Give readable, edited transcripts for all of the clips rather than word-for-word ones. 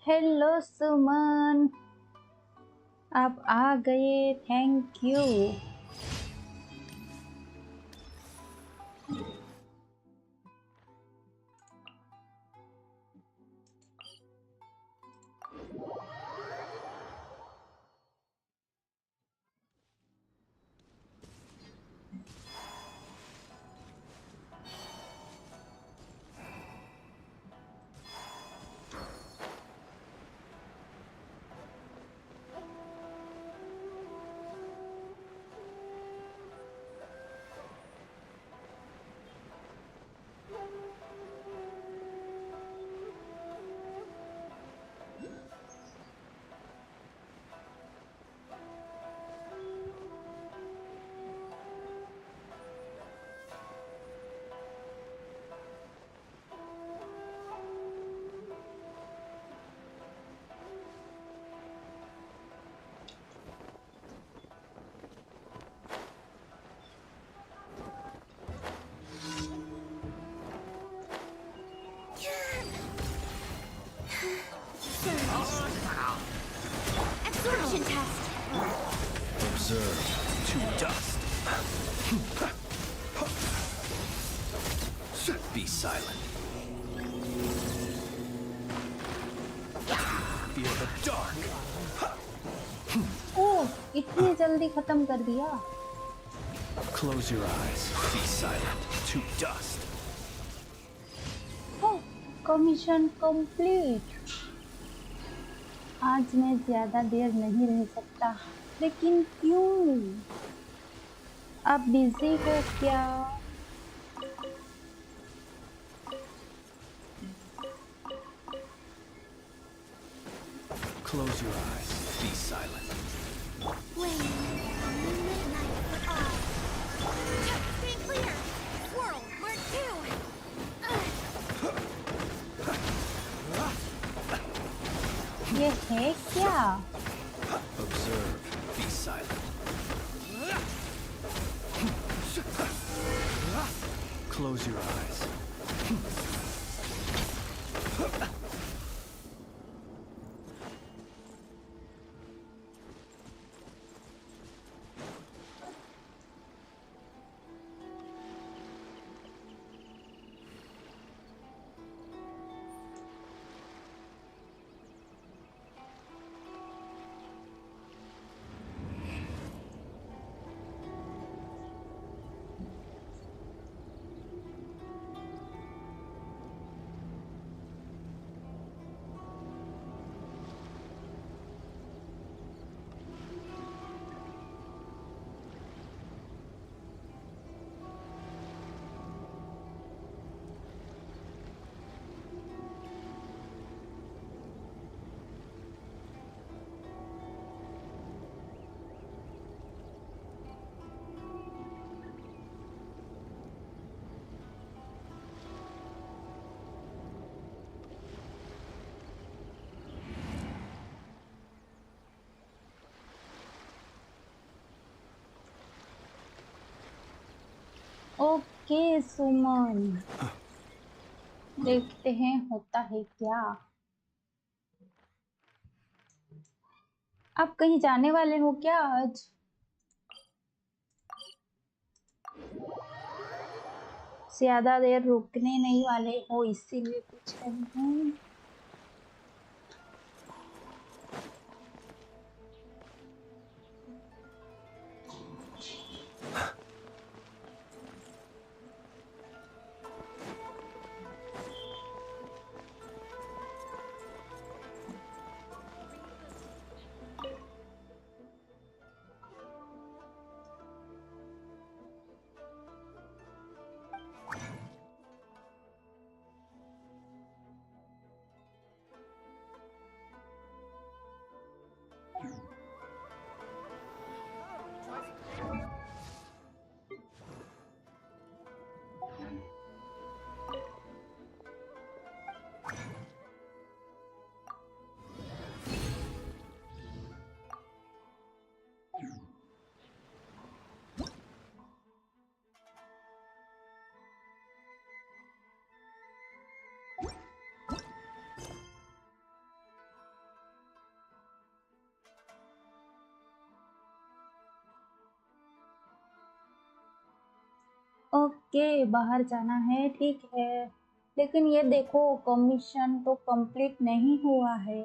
Hello सुमन, आप आ गए, thank you. Absorption test. Observe to dust. Be silent. Feel the dark. ओह, इतनी जल्दी खत्म कर दिया। Close your eyes. Be silent. To dust. Oh, commission complete. आज मैं ज्यादा देर नहीं रह सकता, लेकिन क्यों? आप बिजी हो क्या? Close your eyes. Be silent. Wait. Midnight for all. Stay clear. Swirl. Mark 2. ये है क्या? Observe. Be silent. Close your eyes. Okay Suman, देखते हैं होता है क्या। आप कहीं जाने वाले हो क्या आज? ज्यादा देर रुकने नहीं वाले हो इसीलिए पूछ रही हूँ। ओके बाहर जाना है, ठीक है। लेकिन ये देखो कमीशन तो कंप्लीट नहीं हुआ है।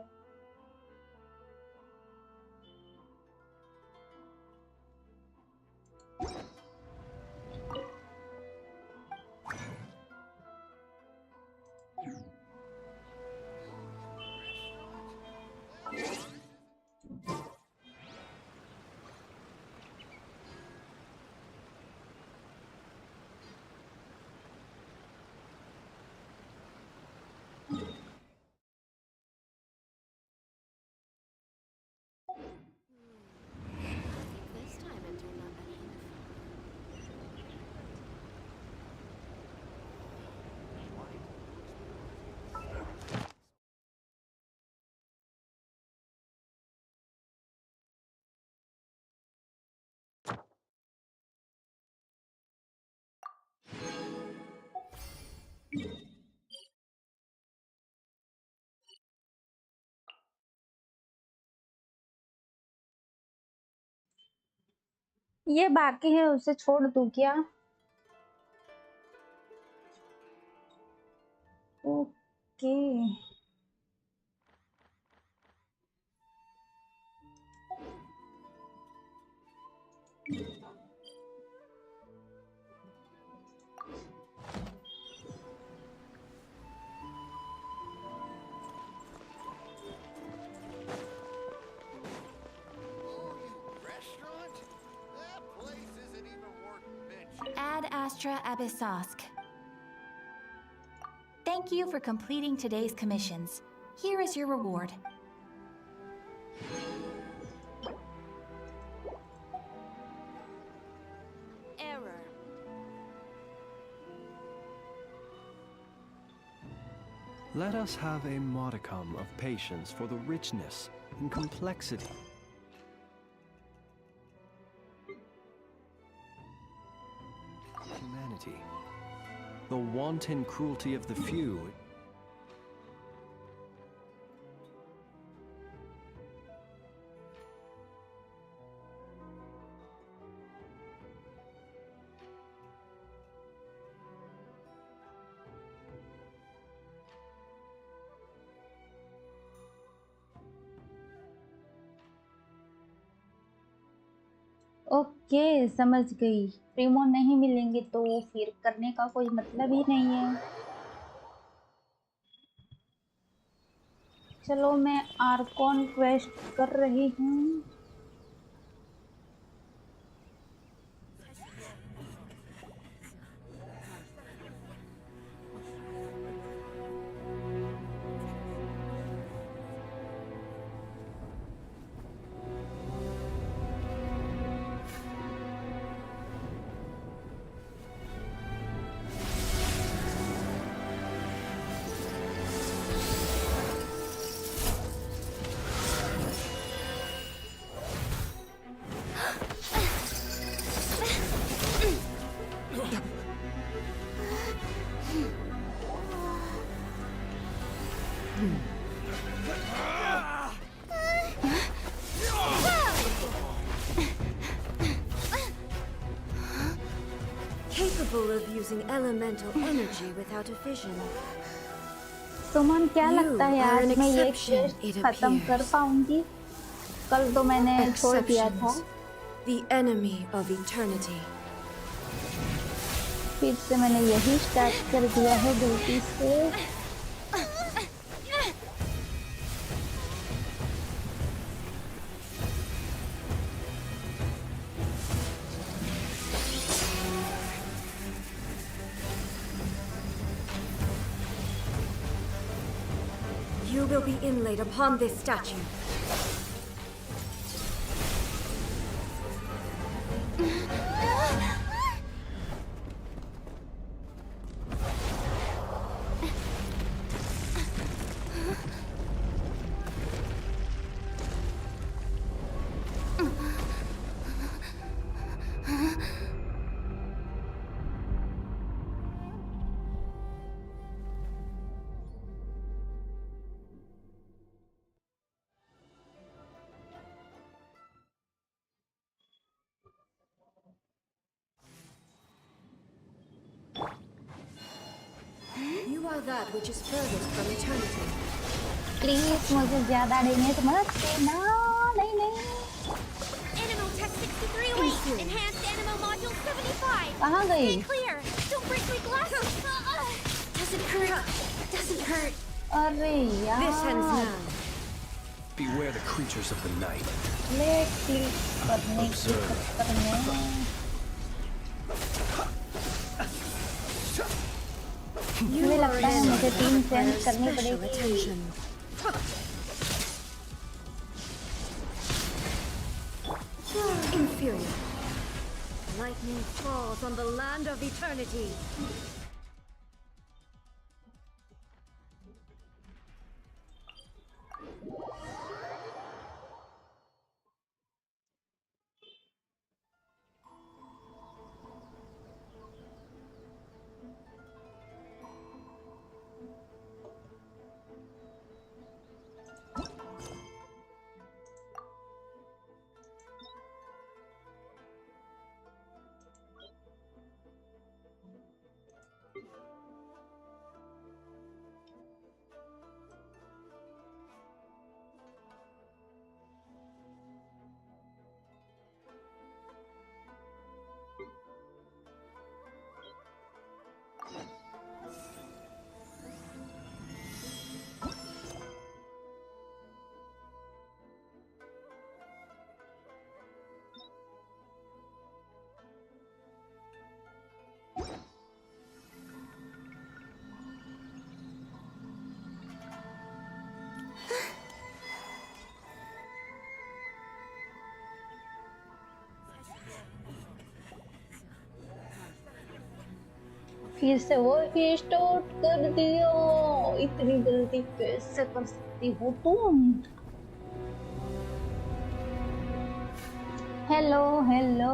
This time it turned out better than before. ये बाकी है, उसे छोड़ दूं क्या? Okay Restaurant? That place isn't even worth mentioning. Ad Astra Abyssosk. Thank you for completing today's commissions. Here is your reward. Error. Let us have a modicum of patience for the richness and complexity. Humanity. The wanton cruelty of the few. Okay समझ गई। Primo नहीं मिलेंगे तो फिर करने का कोई मतलब ही नहीं है। चलो मैं आर्कॉन क्वेस्ट कर रही हूँ। Capable of using elemental energy without a fission. सुमन क्या You लगता है are आज an मैं ये exception, टेस्ट it खत्म कर appears. पाऊंगी? कल तो मैंने छोड़ दिया था। Exceptions. The enemy of eternity. फिर से मैंने यही स्टार्ट कर दिया है गलती से। You will be inlaid upon this statue. You are that which is furthest from eternity. Please मुझे ज्यादा डैमेज मत देना। नहीं नहीं। Animal Tech 63 away! Enhanced Animal Module 75! कहाँ गई? Stay clear! Don't break my glasses! Doesn't hurt! Doesn't hurt! अरे यार। This ends now. Beware the creatures of the night. Late click करने के चक्कर में। मुझे लगता है मुझे 3 चेंज करनी पड़ेगी। Inferior. Lightning falls on the land of eternity. फिर से वो रिस्टार्ट कर दिया। इतनी गलती कैसे कर सकती हो तुम? Hello hello.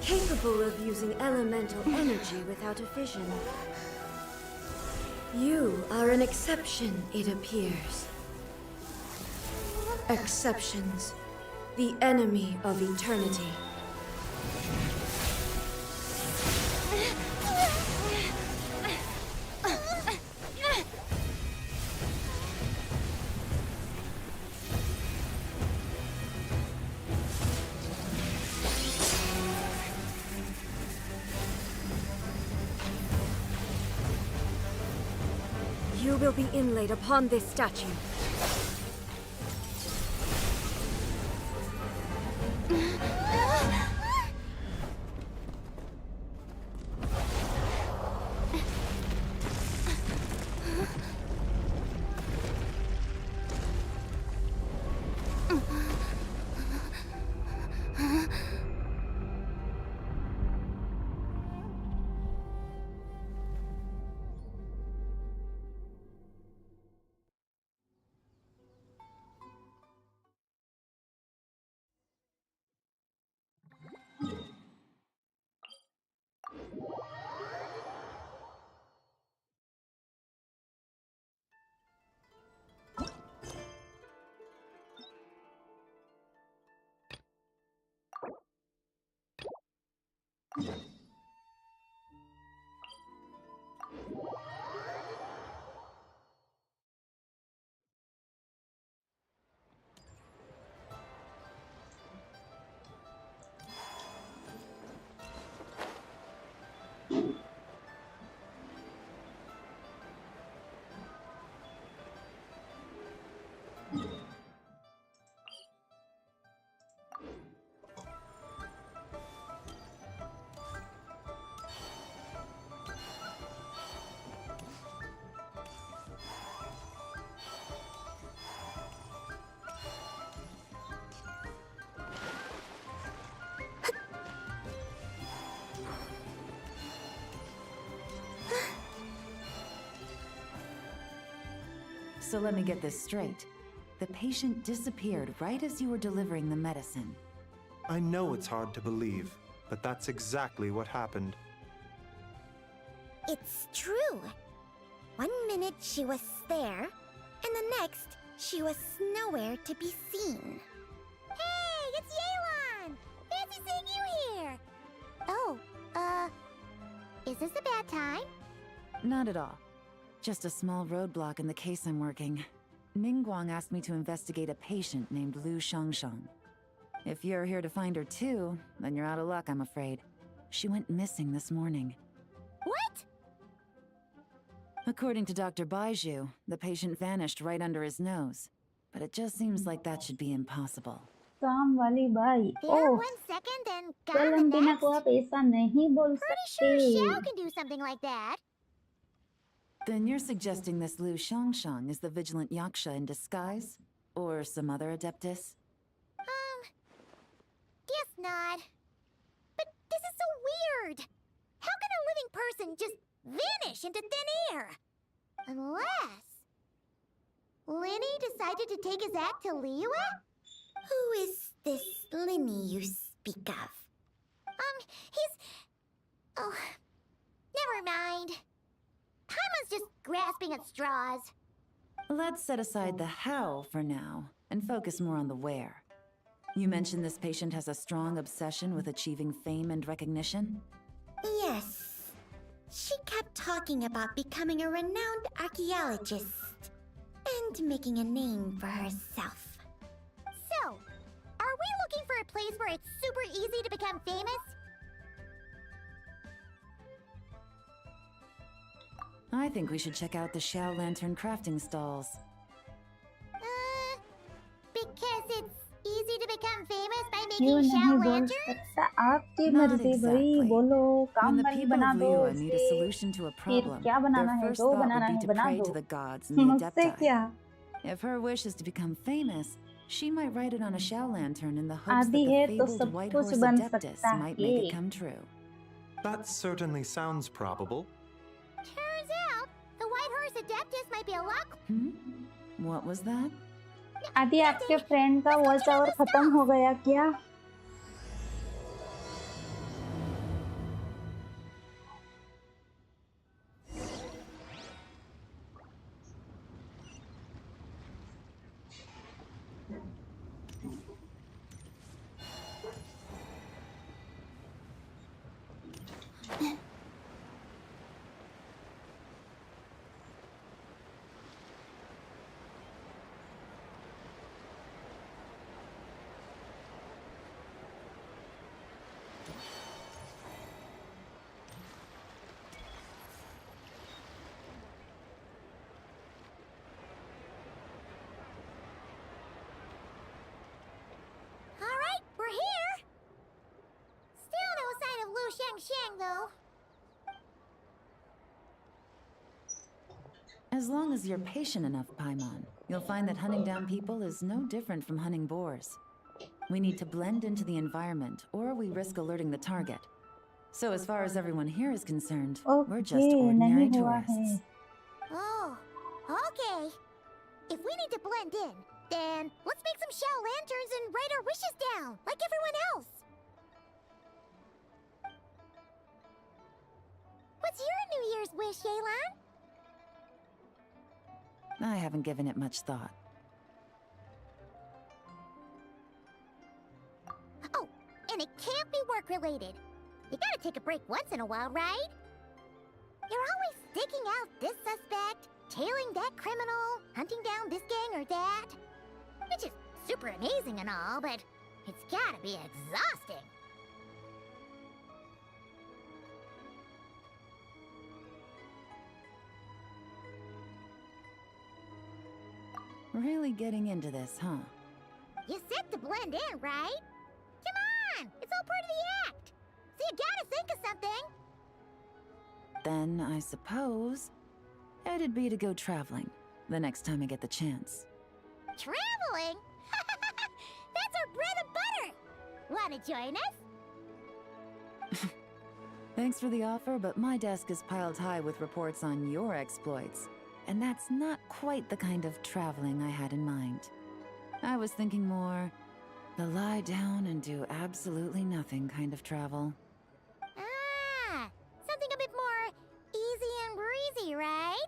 Capable of using elemental energy without a fission. You are an exception, it appears. Exceptions. The enemy of eternity. You will be inlaid upon this statue. So let me get this straight. The patient disappeared right as you were delivering the medicine. I know it's hard to believe, but that's exactly what happened. It's true. 1 minute she was there, and the next she was nowhere to be seen. Hey, it's Yelan! Fancy seeing you here! Oh, is this a bad time? Not at all. Just a small roadblock in the case I'm working. Ningguang asked me to investigate a patient named Lu Shangshang. If you're here to find her too, then you're out of luck, I'm afraid. She went missing this morning. What? According to Dr. Baiju, the patient vanished right under his nose. But it just seems like that should be impossible. काम वाली by There oh 1 second and चल gone the antenna next? को आप ऐसा नहीं बोल Pretty सकते sure Xiao can do something like that. Then you're suggesting this Lu Shangshang is the vigilant Yaksha in disguise? Or some other adeptus? Guess not. But this is so weird. How can a living person just vanish into thin air? Unless Linny decided to take his act to Liyue? Who is this Linny you speak of? He's... Oh, never mind. Paimon's just grasping at straws. Let's set aside the how for now, and focus more on the where. You mentioned this patient has a strong obsession with achieving fame and recognition? Yes. She kept talking about becoming a renowned archaeologist and making a name for herself. So, are we looking for a place where it's super easy to become famous? I think we should check out the Xiao Lantern crafting stalls. Because it's easy to become famous by क्यों making नहीं Xiao बोल lanterns? सकता आपकी Not मर्जी भाई exactly. बोलो When काम the वाली people बना of दो Liyue need a इसे solution to a फिर problem, क्या बनाना their है first जो thought बनाना would है be to बना pray दो to the gods and the मुझसे adepti. क्या If her wish is to become famous, she might write it on a Xiao Lantern in the hopes that आदि है the तो fabled सब White कुछ Horse बन Adeptus सकता might make है it come true. That certainly sounds probable. Turns out, the White Horse Adeptus might be a lot... What was that? आदि आपके फ्रेंड का वॉइस ओवर खत्म हो गया क्या Alright, we're here! Still no sign of Lu Shangshang, though. As long as you're patient enough, Paimon, you'll find that hunting down people is no different from hunting boars. We need to blend into the environment, or we risk alerting the target. So as far as everyone here is concerned, we're just okay ordinary नहीं हुआ है tourists. Oh, okay. If we need to blend in, then let's make some Xiao lanterns and write our wishes down, like everyone else. What's your New Year's wish, Yelan? I haven't given it much thought. Oh, and it can't be work-related. You gotta take a break once in a while, right? You're always sticking out this suspect, tailing that criminal, hunting down this gang or that. Which is super amazing and all, but it's gotta be exhausting. Really getting into this, huh? You said to blend in, right? Come on! It's all part of the act! So you gotta think of something! Then I suppose it'd be to go traveling the next time I get the chance. Traveling? That's our bread and butter! Wanna join us? Thanks for the offer, but my desk is piled high with reports on your exploits. And that's not quite the kind of traveling I had in mind. I was thinking more the lie down and do absolutely nothing kind of travel. Ah, something a bit more easy and breezy, right?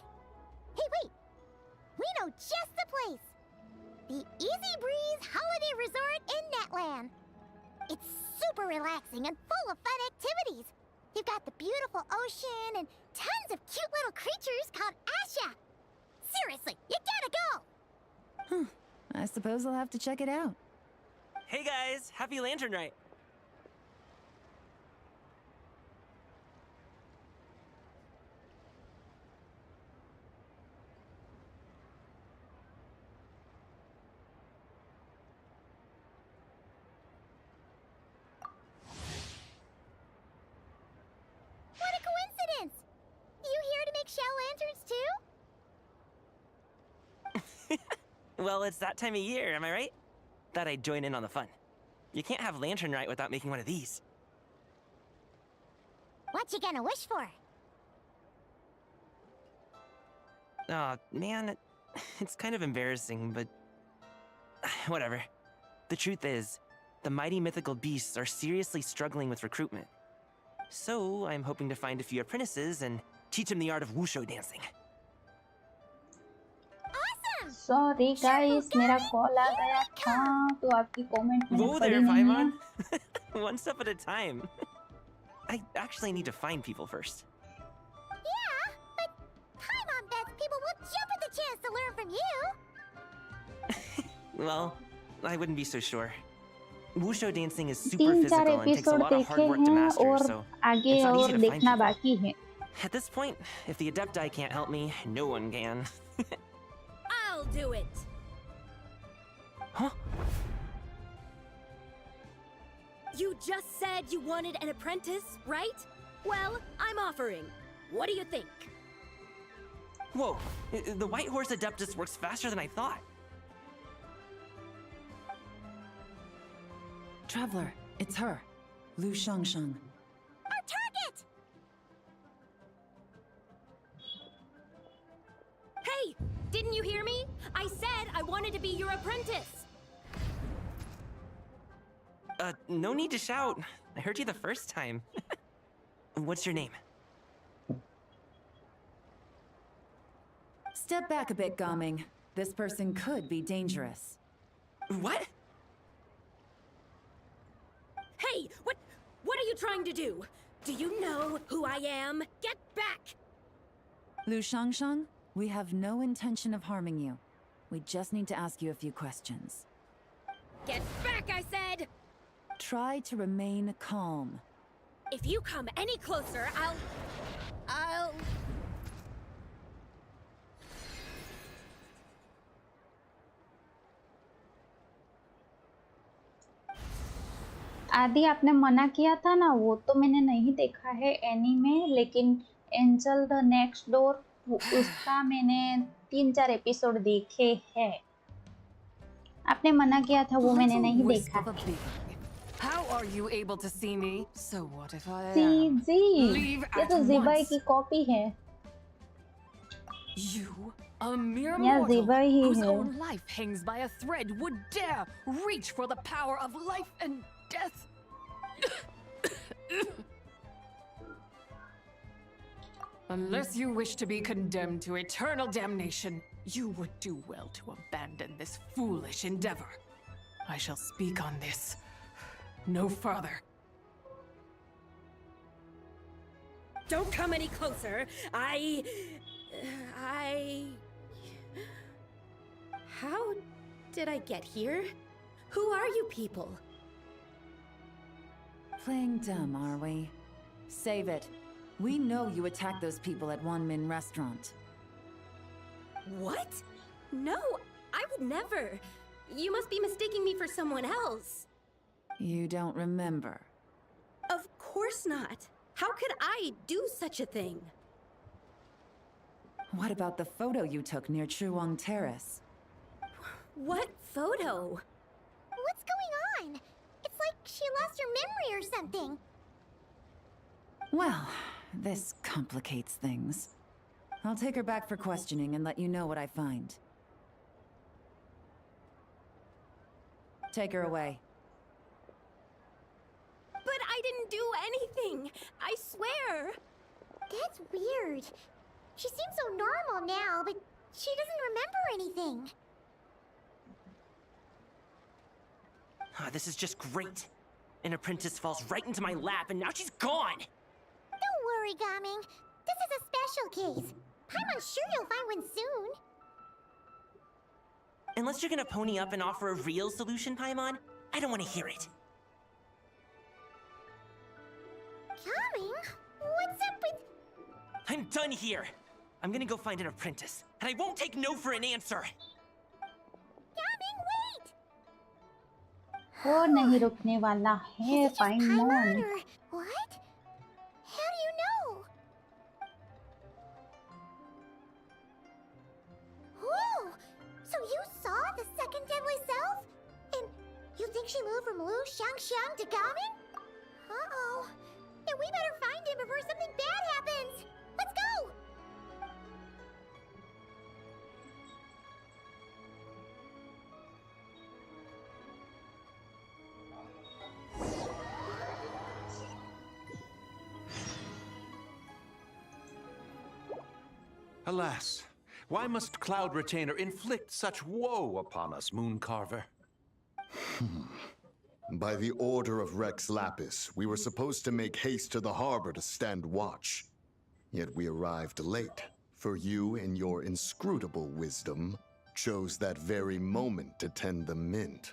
Hey, wait! We know just the place! The Easy Breeze Holiday Resort in Netland. It's super relaxing and full of fun activities. You've got the beautiful ocean and tons of cute little creatures called Asha. Seriously, you gotta go! I suppose I'll have to check it out. Hey guys, happy Lantern Rite! What a coincidence! You here to make shell lanterns too? Well, it's that time of year, am I right? Thought I'd join in on the fun. You can't have Lantern Rite without making one of these. What you gonna wish for? Aw, man, it's kind of embarrassing, but... whatever. The truth is, the mighty mythical beasts are seriously struggling with recruitment. So, I'm hoping to find a few apprentices and teach them the art of wushu dancing. Awesome! Sorry guys, मेरा call आ गया था तो आपकी comment मैंने Whoa पढ़ी there, नहीं है। Paimon! One step at a time. I actually need to find people first. Yeah, but Paimon bets people will jump at the chance to learn from you. Well, I wouldn't be so sure. Wushu dancing is super 3-4 physical and takes a episode lot of देखे hard work to हैं master, और so आगे it's not और easy to find देखना people. बाकी है। At this point, if the Adepti can't help me, no one can. I'll do it. Huh? You just said you wanted an apprentice, right? Well, I'm offering. What do you think? Whoa, the White Horse Adeptus works faster than I thought. Traveler, it's her. Lu Shangshang. Our target! Hey! Didn't you hear me? I said I wanted to be your apprentice! No need to shout. I heard you the first time. What's your name? Step back a bit, Gaming. This person could be dangerous. What? Hey! What are you trying to do? Do you know who I am? Get back! Lu Shangshang, we have no intention of harming you. We just need to ask you a few questions. Get back, I said! Try to remain calm. If you come any closer, I'll... आदि आपने मना किया था ना, वो तो मैंने नहीं देखा है एनीमे, लेकिन एंजल द नेक्स्ट डोर उसका मैंने 3-4 एपिसोड देखे हैं। आपने मना किया था, वो मैंने नहीं देखा है। How are you able to see me? So what if I CG, Leave ये at तो ज़िबाई once. की कॉपी है। You, a mere Yeah, mortal Zibai he whose है। own life hangs by a thread, would dare reach for the power of life and death? Unless you wish to be condemned to eternal damnation, you would do well to abandon this foolish endeavor. I shall speak on this no further. Don't come any closer. How did I get here? Who are you people? Playing dumb, are we? Save it. We know you attacked those people at One Min Restaurant. What? No, I would never. You must be mistaking me for someone else. You don't remember. Of course not. How could I do such a thing? What about the photo you took near Chuang Terrace? What photo? What's going on? It's like she lost her memory or something. Well, this complicates things. I'll take her back for questioning and let you know what I find. Take her away. But I didn't do anything. I swear. That's weird. She seems so normal now, but she doesn't remember anything. This is just great. An apprentice falls right into my lap, and now she's gone! Don't worry, Gaming. This is a special case. I'm sure you'll find one soon. Unless you're gonna pony up and offer a real solution, Paimon, I don't want to hear it. Gaming? What's up with... I'm done here. I'm gonna go find an apprentice, and I won't take no for an answer. Gaming, wait! वो नहीं रुकने वाला है Is it just पाइमोन। Paimon or what? How do you know? Oh, so you saw the second deadly self? And you think she moved from Lu Shangxiang to Gaming? Uh-oh. Then we better find him before something bad happens. Let's go! Alas, why must Cloud Retainer inflict such woe upon us, Mooncarver? By the order of Rex Lapis, we were supposed to make haste to the harbor to stand watch. Yet we arrived late, for you, in your inscrutable wisdom, chose that very moment to tend the mint.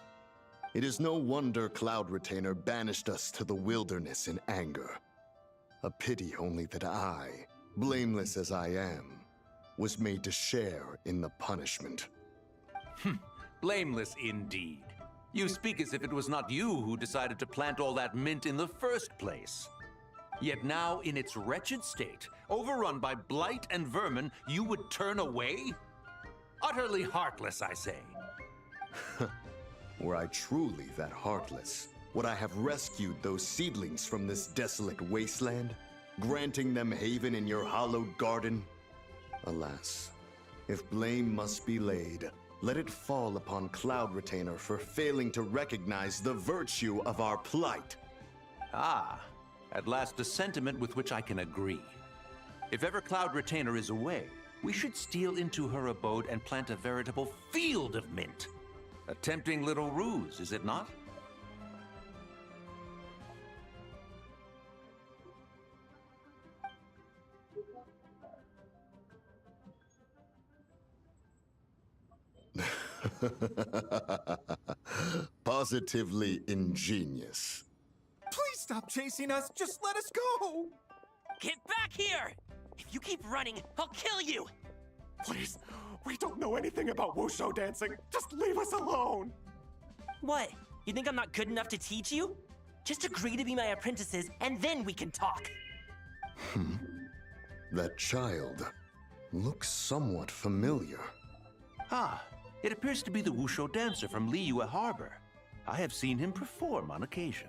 It is no wonder Cloud Retainer banished us to the wilderness in anger. A pity only that I, blameless as I am, was made to share in the punishment. Blameless indeed. You speak as if it was not you who decided to plant all that mint in the first place. Yet now, in its wretched state, overrun by blight and vermin, you would turn away? Utterly heartless, I say. Were I truly that heartless, would I have rescued those seedlings from this desolate wasteland, granting them haven in your hallowed garden? Alas, if blame must be laid, let it fall upon Cloud Retainer for failing to recognize the virtue of our plight. Ah, at last a sentiment with which I can agree. If ever Cloud Retainer is away, we should steal into her abode and plant a veritable field of mint. A tempting little ruse, is it not? Positively ingenious. Please stop chasing us. Just let us go. Get back here! If you keep running, I'll kill you! Please, we don't know anything about wushu dancing. Just leave us alone. What? You think I'm not good enough to teach you? Just agree to be my apprentices, and then we can talk. That child looks somewhat familiar. Ah, it appears to be the wushu dancer from Liyue Harbor. I have seen him perform on occasion.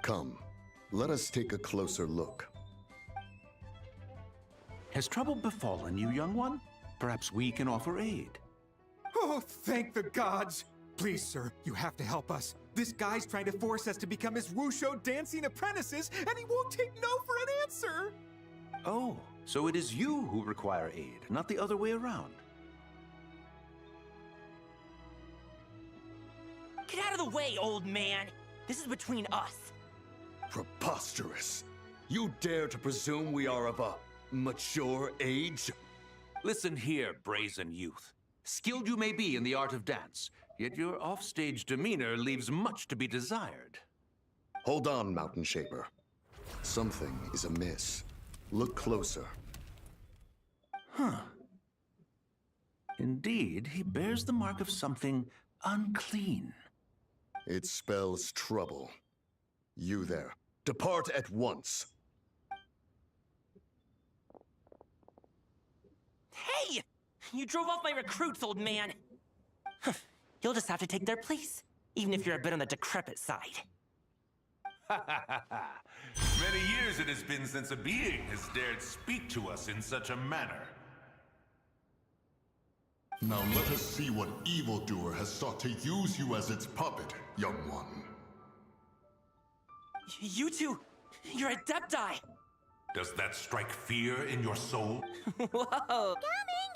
Come, let us take a closer look. Has trouble befallen you, young one? Perhaps we can offer aid. Oh, thank the gods. Please, sir, you have to help us. This guy's trying to force us to become his wushu dancing apprentices, and he won't take no for an answer. Oh, so it is you who require aid, not the other way around. Get out of the way, old man! This is between us. Preposterous. You dare to presume we are of a mature age? Listen here, brazen youth. Skilled you may be in the art of dance, yet your offstage demeanor leaves much to be desired. Hold on, Mountain Shaper. Something is amiss. Look closer. Huh. Indeed, he bears the mark of something unclean. It spells trouble. You there, depart at once. Hey! You drove off my recruits, old man! You'll just have to take their place, even if you're a bit on the decrepit side. Many years it has been since a being has dared speak to us in such a manner. Now let us see what evildoer has sought to use you as its puppet, young one. You two, you're adepti! Does that strike fear in your soul? Whoa! Coming!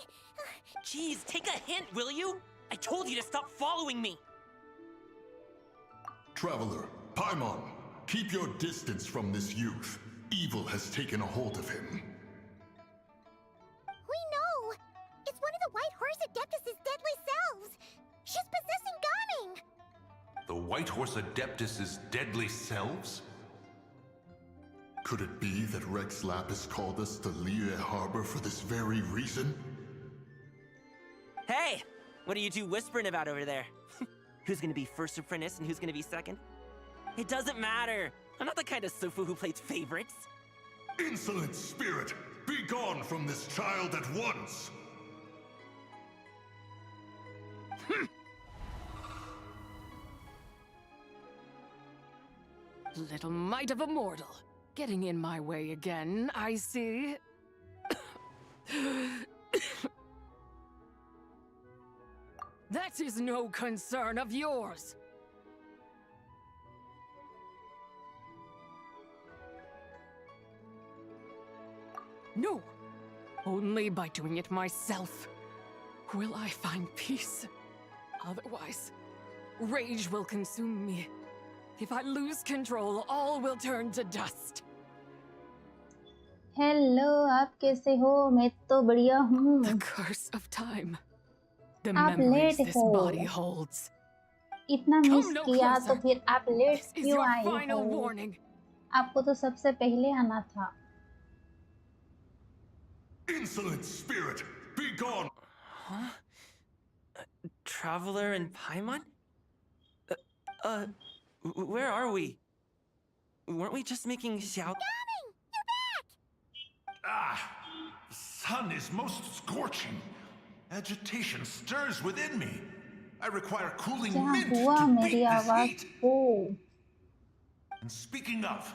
Jeez, take a hint, will you? I told you to stop following me! Traveler, Paimon, keep your distance from this youth. Evil has taken a hold of him. We know! It's one of the White Horse Adeptus' deadly selves! She's possessing Gaming! The White Horse Adeptus' deadly selves? Could it be that Rex Lapis called us to Liyue Harbor for this very reason? Hey! What are you two whispering about over there? Who's gonna be first apprentice and who's gonna be second? It doesn't matter! I'm not the kind of Sufu who plays favorites! Insolent spirit! Be gone from this child at once! Little mite of a mortal. Getting in my way again, I see. That is no concern of yours. No, only by doing it myself will I find peace. Otherwise, rage will consume me. If I lose control, all will turn to dust. Hello, आप कैसे हो? मैं तो बढ़िया हूँ। The curse of time. The आप memories late this हो। body holds. इतना मिस Come no किया तो closer. फिर आप लेट This is क्यों your आए final हो? warning. आपको तो सबसे पहले आना था। Insolent spirit! Be gone! Huh? Traveler and Paimon? Where are we? Weren't we just making Xiao? Gaming! You're back! Ah! The sun is most scorching. Agitation stirs within me. I require cooling क्या mint हुआ to मेरी beat this आवाज heat. को? And speaking of,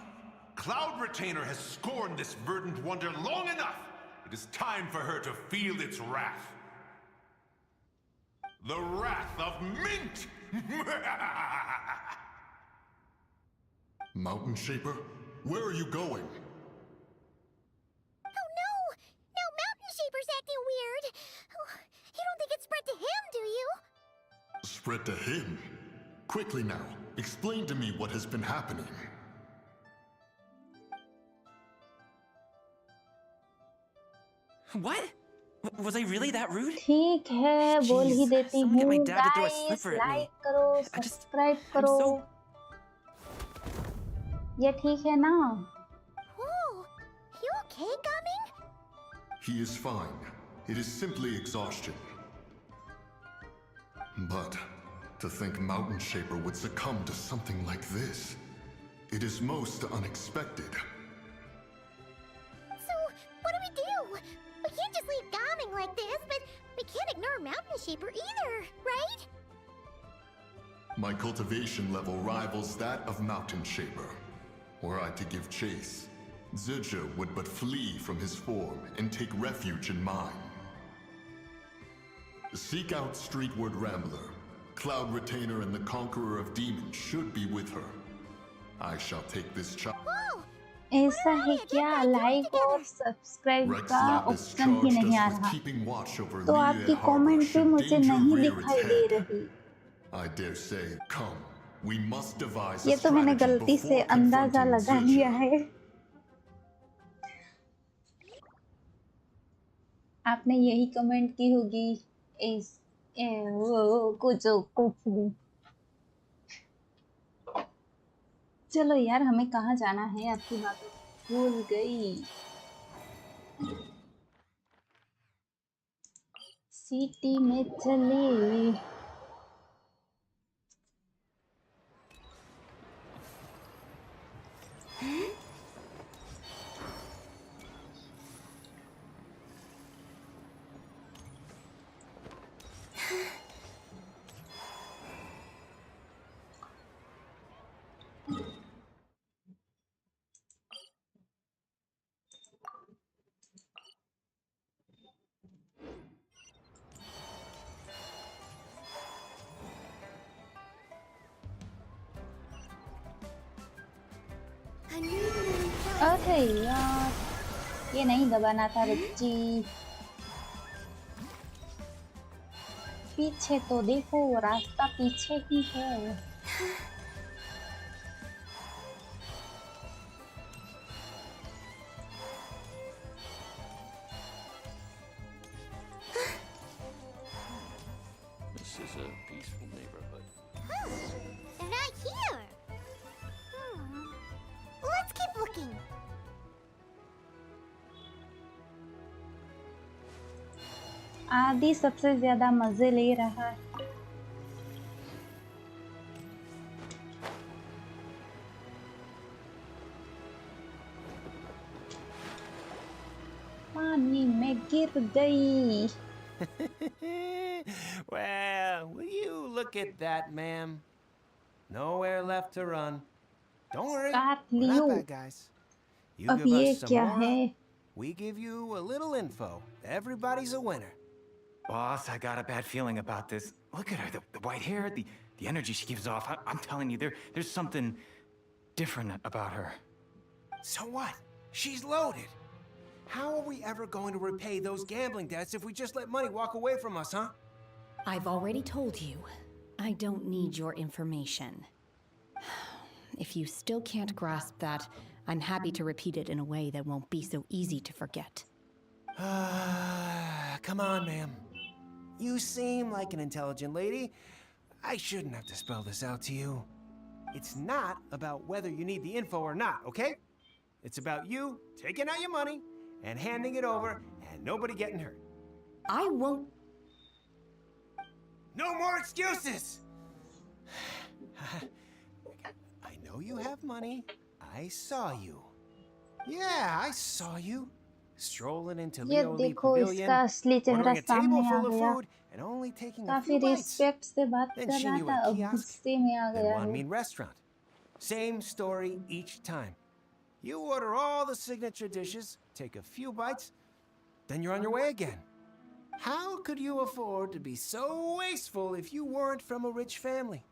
Cloud Retainer has scorned this verdant wonder long enough. It is time for her to feel its wrath. The wrath of Mint! Mountain Shaper, where are you going? Oh no! Now Mountain Shaper's acting weird! Oh, you don't think it's spread to him, do you? Spread to him? Quickly now, explain to me what has been happening. What? Was I really that rude? ठीक है, बोल ही Jeez, देती someone get my हूँ। dad to throw a guys, slipper at me. Like करो, I just- subscribe I'm करो। so- ये ठीक है ना? Whoa! You okay, Gaming? He is fine. It is simply exhaustion. But to think Mountain Shaper would succumb to something like this, it is most unexpected. So, what do? We can't just leave Gaming like this, but we can't ignore Mountain Shaper either, right? My cultivation level rivals that of Mountain Shaper. Were I to give chase, Zizha would but flee from his form and take refuge in mine. Seek out Streetward Rambler. Cloud Retainer and the Conqueror of Demons should be with her. I shall take this child. Whoa! ऐसा है क्या? Like और subscribe Rex का Lapis option ही charged नहीं आ us with रहा, keeping watch over तो Liyue आपकी Harbor comment भी should मुझे danger नहीं rear its दिखाई दे head. रही। I dare say, come, we must devise ये a तो मैंने strategy गलती से before अंदाजा confronting लगा लिया Zizha. है। आपने यही कमेंट की होगी इस वो कुछ भी। चलो यार, हमें कहाँ जाना है? आपकी बात भूल गई। सिटी में चले। अरे यार, ये नहीं दबाना था बच्ची। पीछे तो देखो, रास्ता पीछे ही है। This is a peaceful neighborhood. They're not here. Let's keep looking. आदि सबसे ज्यादा मजे ले रहा है। पानी में गिर गई। Well, will you look at that, ma'am? Nowhere left to run. Don't worry, काट we're not Leo. bad guys. You अब give ये us some क्या more, है? we give you a little info. Everybody's a winner. Boss, I got a bad feeling about this. Look at her, the white hair, the energy she gives off. I'm telling you, there's something different about her. So what? She's loaded. How are we ever going to repay those gambling debts if we just let money walk away from us, huh? I've already told you, I don't need your information. If you still can't grasp that, I'm happy to repeat it in a way that won't be so easy to forget. Come on, ma'am. You seem like an intelligent lady. I shouldn't have to spell this out to you. It's not about whether you need the info or not, okay? It's about you taking out your money and handing it over and nobody getting hurt. I won't. No more excuses! I know you have money. I saw you. Yeah, I saw you. Strolling into ये Leo Lee देखो, Pavilion, इसका असली चेहरा ordering a सामने table uh full of गया। food and only taking a काफी few bites. Respect से बात Then कर रहा Shinyu था, at a अब kiosk, गुस्से में आ then गया है। Wanmin restaurant. Same story each time. You order all the signature dishes, take a few bites, then you're on your way again. How could you afford to be so wasteful if you weren't from a rich family?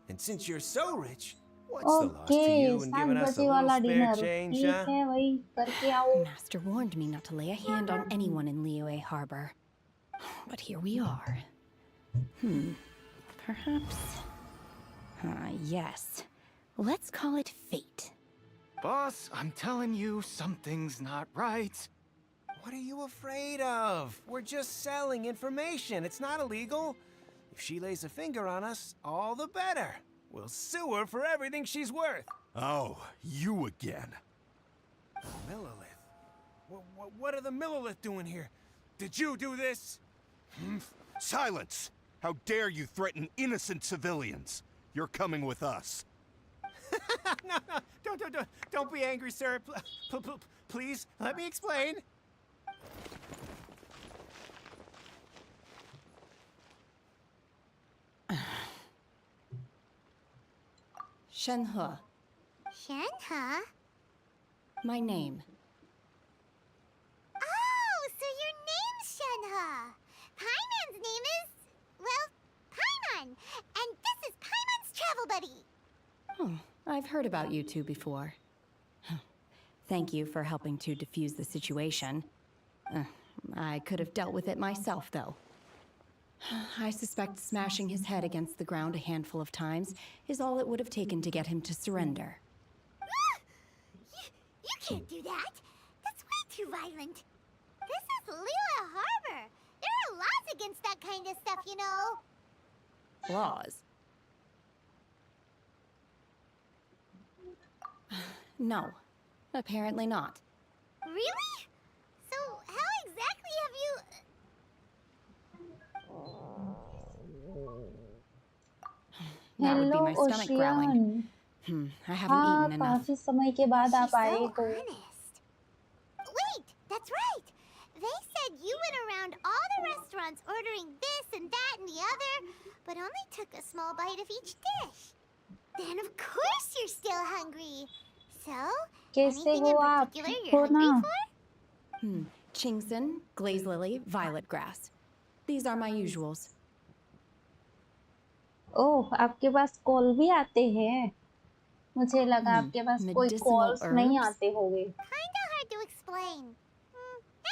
And since you're so rich, what's the loss to okay, you in 7 giving us a बजे little वाला spare dinner change, ठीक huh? है, वही करके आओ। Master warned me not to lay a hand on anyone in Liyue Harbor. But here we are. Perhaps... yes. Let's call it fate. Boss, I'm telling you, something's not right. What are you afraid of? We're just selling information. It's not illegal. If she lays a finger on us, all the better. We'll sue her for everything she's worth. Oh, you again. Millilith? What are the Millilith doing here? Did you do this? Silence! How dare you threaten innocent civilians? You're coming with us. No, don't be angry, sir. Please, let me explain. Shenhe, Shenhe? my name. Oh, so your name's Shenhe. Paimon's name is, well, Paimon. And this is Paimon's travel buddy. Oh, I've heard about you two before. Thank you for helping to defuse the situation. I could have dealt with it myself, though. I suspect smashing his head against the ground a handful of times is all it would have taken to get him to surrender. You can't do that. That's way too violent. This is Liyue Harbor. There are laws against that kind of stuff, you know. Laws? No, apparently not. Really? So how exactly have you... That would be hello my stomach growling. Ocean I haven't हाँ eaten enough. काफी समय के बाद आप She's आए so तो honest. Wait, that's right. They said you went around all the restaurants ordering this and that and the other, but only took a small bite of each dish. Then of course you're still hungry. So, कैसे anything हो in आप particular ठीक you're हो ना hungry for? Chingson, glaze lily, violet grass. These are my usuals. ओह आपके पास call भी आते हैं मुझे लगा आपके पास कोई Medicinal कॉल्स नहीं herbs? आते होंगे Kinda hard to explain.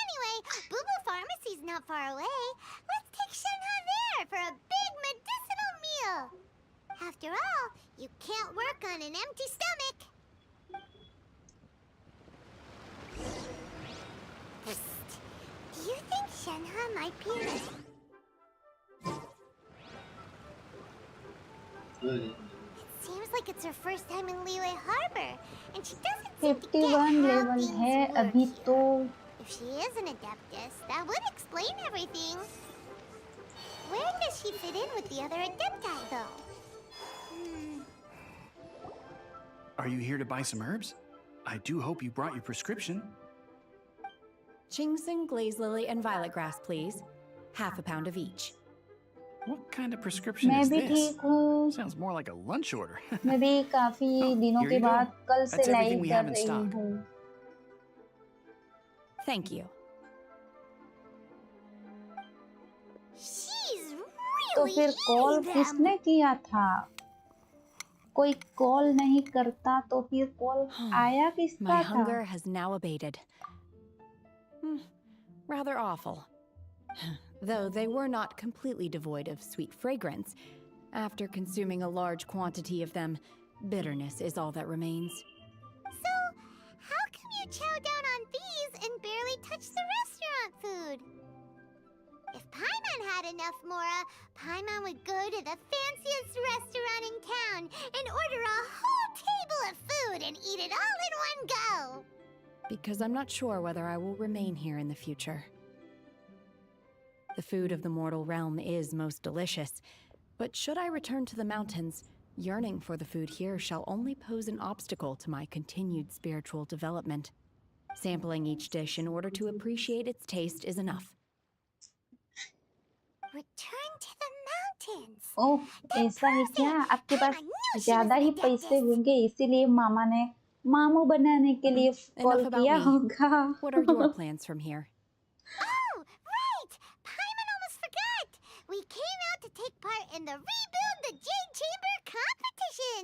Anyway, Boo Boo Pharmacy's not far away. Let's take Shenhe there for a big medicinal meal. After all, you can't work on an empty stomach. Psst. Do you think Shenhe might be in a... It seems like it's her first time in Liyue Harbor, and she doesn't seem to get 51 how level things है work अभी here. तो If she is an adeptus, that would explain everything. Where does she fit in with the other adepti, though? Are you here to buy some herbs? I do hope you brought your prescription. Chingson, glaze lily, and violet grass, please. Half a pound of each. What kind of prescription मैं is भी this? ठीक हूँ Sounds more like a lunch order. मैं भी काफी दिनों here के you go. बाद कल से That's everything लाइव we कर have in रही stock. हूँ Thank you. She's तो really फिर कॉल eating them. किसने किया था कोई कॉल नहीं करता तो फिर कॉल आया My किसका था hunger has now abated. Rather awful. Though they were not completely devoid of sweet fragrance. After consuming a large quantity of them, bitterness is all that remains. So, how come you chow down on these and barely touch the restaurant food? If Paimon had enough Mora, Paimon would go to the fanciest restaurant in town and order a whole table of food and eat it all in one go. Because I'm not sure whether I will remain here in the future. The food of the mortal realm is most delicious, but should I return to the mountains, yearning for the food here shall only pose an obstacle to my continued spiritual development. Sampling each dish in order to appreciate its taste is enough. Return to the mountains. ओह ऐसा है क्या आपके पास ज्यादा ही पैसे होंगे इसीलिए मामा ने मामू बनाने के लिए कॉल Enough about किया me. होगा What are your plans from here? Oh, right! Paimon almost forgot! We came out to take part in the Rebuild the Jade Chamber competition!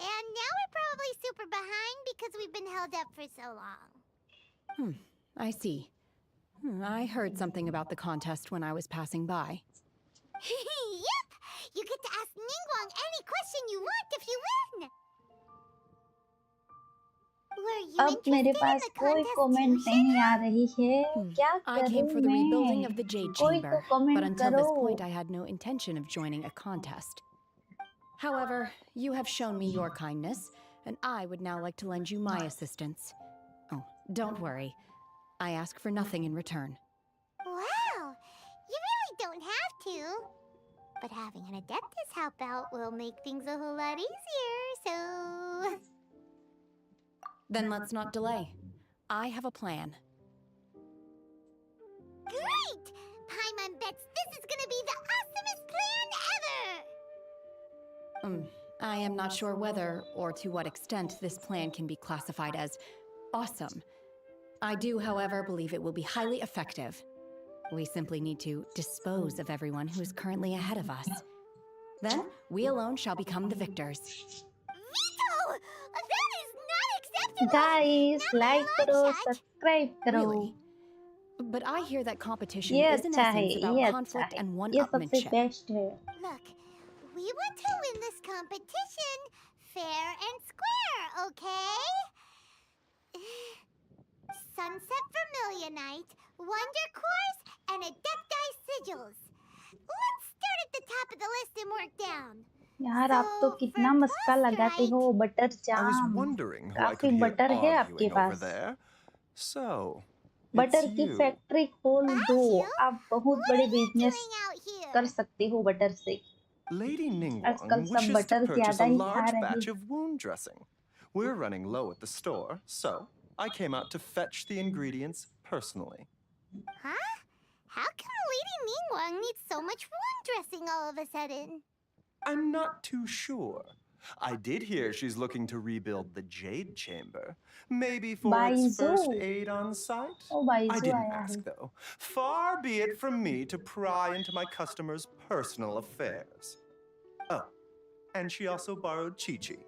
And now we're probably super behind because we've been held up for so long. I see. I heard something about the contest when I was passing by. Yep! You get to ask Ningguang any question you want if you win! Were you अब मेरे interested in pass the कोई contest comment too, नहीं Shenhe? आ रही है क्या I करूं came for the rebuilding मैं of the Jade कोई तो Chamber, but कमेंट until करो this point I had no intention of joining a contest. However, you have shown me your kindness, and I would now like to lend you my assistance. Oh, don't worry. I ask for nothing in return. Wow! You really don't have to. But having an Adeptus help out will make things a whole lot easier, so... Then let's not delay. I have a plan. Great! Paimon bets this is gonna be the awesomest plan ever! I am not sure whether or to what extent this plan can be classified as awesome. I do, however, believe it will be highly effective. We simply need to dispose of everyone who is currently ahead of us. Then, we alone shall become the victors. Vito! That is not acceptable! Guys like करो subscribe करो Really? But I hear that competition ये is in अच्छा है essence about ये अच्छा conflict है and ये सबसे one-upmanship. बेस्ट है Look, we want to win this competition fair and square, okay? sunset vermilionite, wonder cores, and adepti sigils. Let's start at the top of the list and work down. यार आप तो कितना मस्का लगाते हो butter I was jam. wondering who I काफी could hear butter है आपके arguing over pass. there. So, butter it's की you. फैक्ट्री खोल दो, आप बहुत बड़े बिजनेस कर सकते हो बटर से। Lady आजकल Ningguang सब wishes to बटर purchase ज्यादा a ही खा large रहे batch हैं। of wound dressing. We're running low at the store, so I came out to fetch the ingredients personally. Huh? How come Lady Ningguang needs so much wound dressing all of a sudden? I'm not too sure. I did hear she's looking to rebuild the Jade Chamber. Maybe for its first Byju, aid on site? O I Byju didn't आया है। ask, though. Far be it from me to pry into my customers' personal affairs. Oh, and she also borrowed Chi-Chi.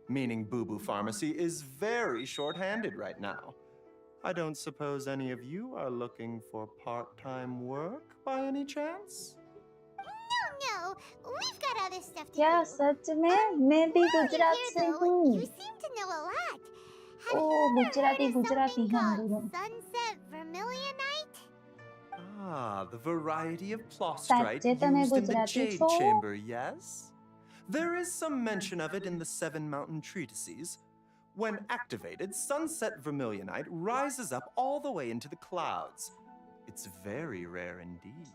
Meaning Boo Boo Pharmacy is very short-handed right now. I don't suppose any of you are looking for part-time work by any chance? No, we've got other stuff to क्या do. सच में? मैं भी While Gujarat you're से here, though, हूँ। you seem to know a lot. Have O you ever heard Gujarati of Gujarati something हम called दोनों। sunset vermilionite? Ah, the variety of plostrite साचे तने used in the Gujarati Jade छो? Chamber, yes? There is some mention of it in the Seven Mountain Treatises. When activated, sunset vermilionite rises up all the way into the clouds. It's very rare indeed.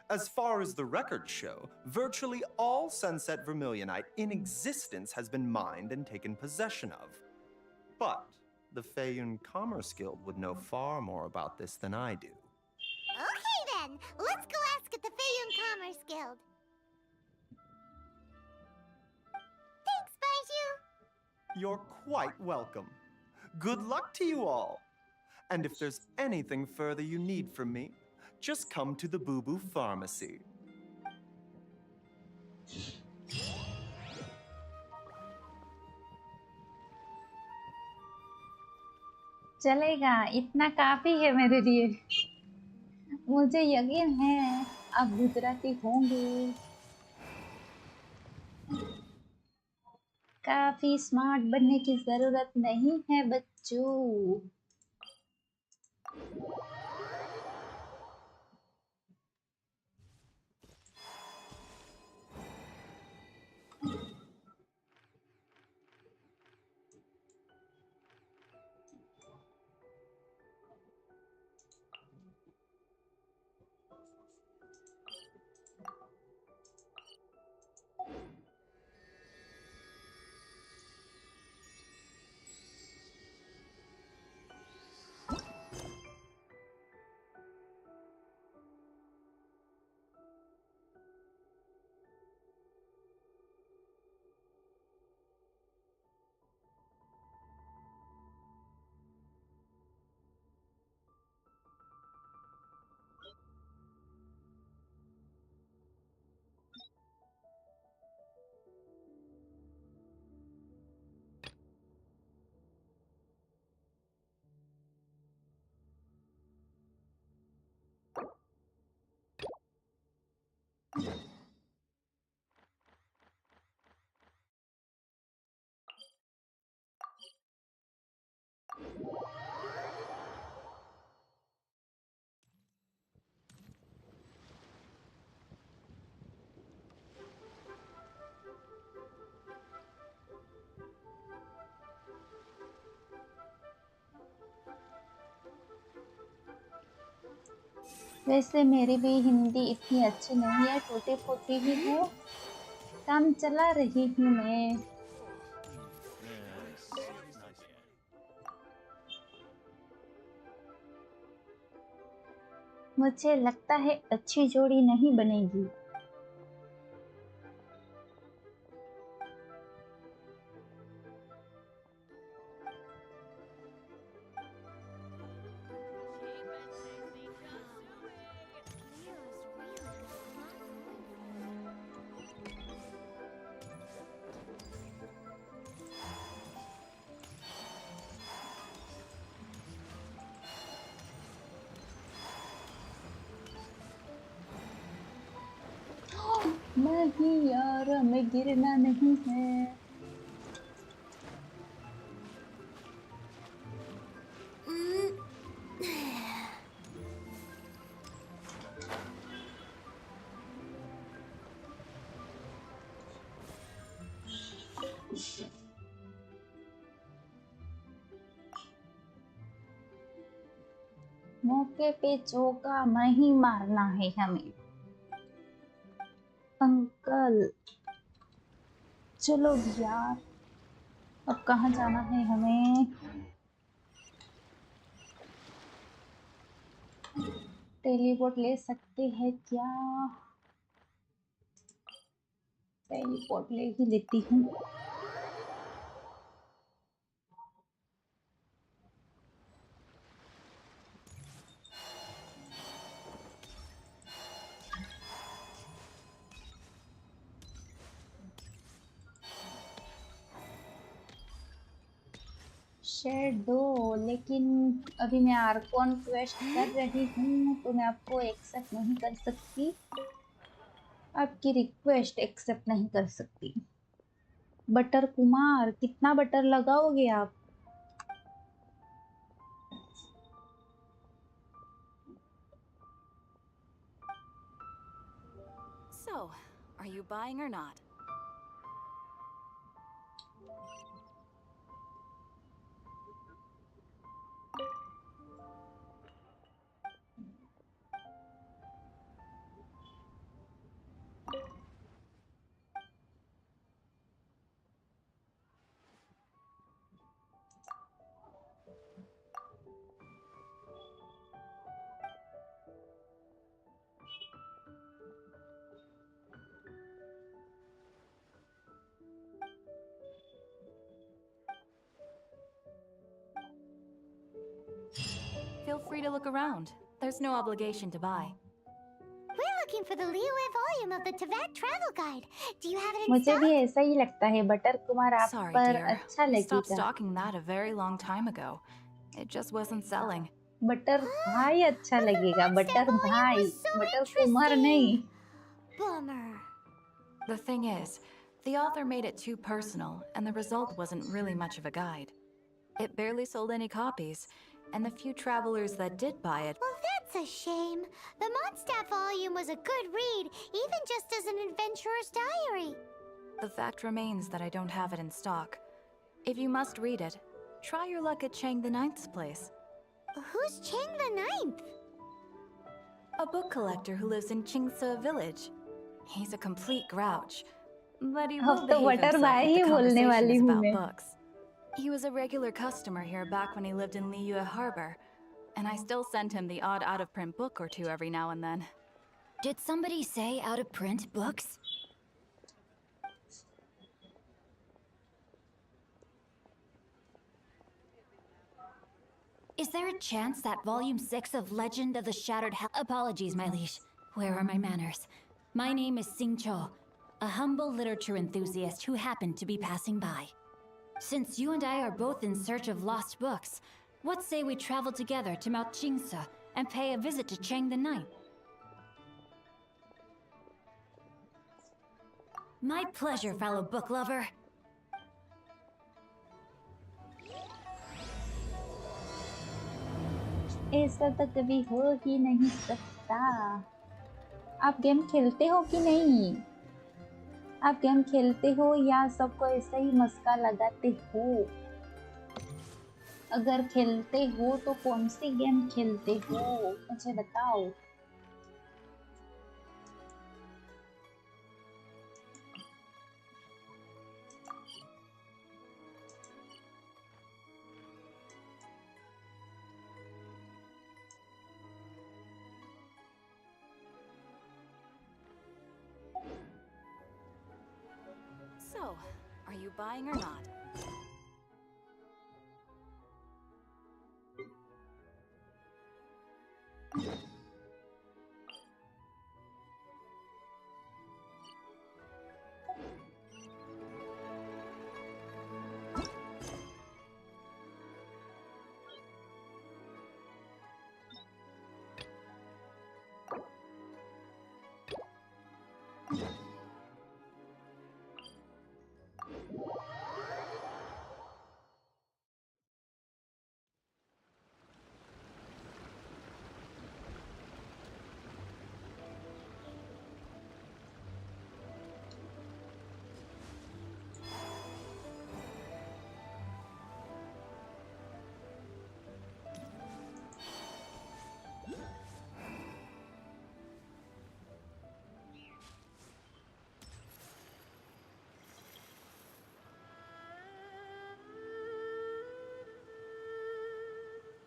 As far as the records show, virtually all sunset vermilionite in existence has been mined and taken possession of. But the Feiyun Commerce Guild would know far more about this than I do. Okay then, let's go ask at the Feiyun Commerce Guild. Thanks, Baiju. You're quite welcome. Good luck to you all. And if there's anything further you need from me, just come to the Boo Boo Pharmacy. चलेगा, इतना काफी है मेरे लिए। मुझे यकीन है आप गुजराती होंगे। काफी स्मार्ट बनने की जरूरत नहीं है बच्चों। वैसे मेरी भी हिंदी इतनी अच्छी नहीं है, टूटी फूटी ही है। काम चला रही हूँ मैं। मुझे लगता है अच्छी जोड़ी नहीं बनेगी। नहीं यार, हमें गिरना नहीं है। मौके पे चौका नहीं मारना है हमें। अंकल चलो यार, अब कहाँ जाना है हमें? टेलीपोर्ट ले सकते हैं क्या? टेलीपोर्ट ले ही लेती हूँ। शेयर दो, लेकिन अभी मैं आर्कॉन क्वेस्ट कर रही हूँ तो मैं आपको एक्सेप्ट नहीं कर सकती, आपकी रिक्वेस्ट एक्सेप्ट नहीं कर सकती। बटर कुमार, कितना बटर लगाओगे आप? So, are you buying or not? Feel free to look around. There's no obligation to buy. We're looking for the Liyue volume of the Teyvat travel guide. Do you have it in मुझे stock? भी ऐसा ही लगता है, butter Kumar आप Sorry, पर dear. अच्छा We stopped लगेगा। stocking that a very long time ago. It just wasn't selling. Butter भाई अच्छा लगेगा, बटर भाई, बटर कुमार नहीं। Bummer. The thing is, the author made it too personal, and the result wasn't really much of a guide. It barely sold any copies, and the few travelers that did buy it. Well, that's a shame. The Mondstadt volume was a good read, even just as an adventurer's diary. The fact remains that I don't have it in stock. If you must read it, try your luck at Chang the Ninth's place. Who's Chang the Ninth? A book collector who lives in Qingce village. He's a complete grouch, but he will अब तो behave butter himself भाई if he the बोलने conversation वाली is हूँ about मैं। books. He was a regular customer here back when he lived in Liyue Harbor, and I still send him the odd out-of-print book or two every now and then. Did somebody say out-of-print books? Is there a chance that Volume 6 of Legend of the Shattered Hell... Apologies, my liege. Where are my manners? My name is Sing Cho, a humble literature enthusiast who happened to be passing by. Since you and I are both in search of lost books, what say we travel together to Mount Qingce and pay a visit to Chang the Ninth? My pleasure, fellow book lover. ऐसा तो कभी हो ही नहीं सकता। आप game खेलते हो कि नहीं? आप गेम खेलते हो या सबको ऐसा ही मस्का लगाते हो? अगर खेलते हो तो कौन सी गेम खेलते हो, मुझे बताओ। So, are you buying or not?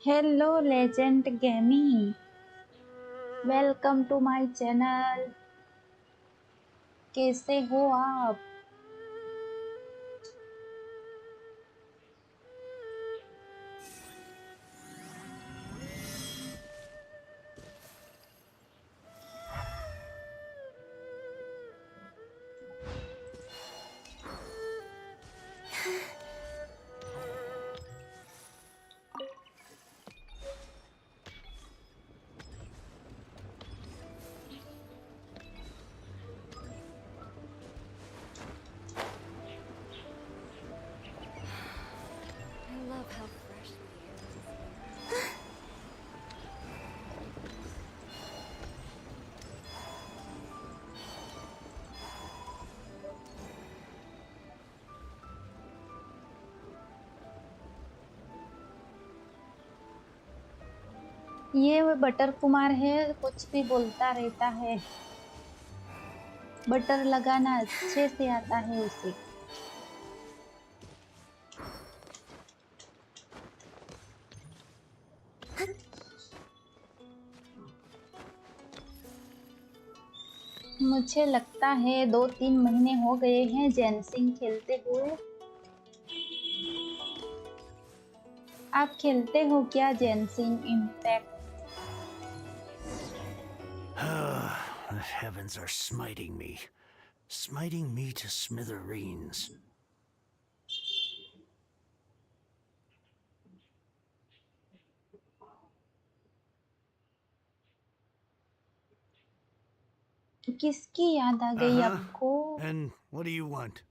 Hello legend gaming, welcome to my channel. कैसे हो आप? I love how fresh the air is. ये वो बटर कुमार है, कुछ भी बोलता रहता है। बटर लगाना अच्छे से आता है उसे। मुझे लगता है 2-3 महीने हो गए हैं जेनसिंग खेलते हुए। आप खेलते हो क्या जेनसिन impact? The heavens are smiting me to smithereens. किसकी याद आ गई आपको? And what do you want?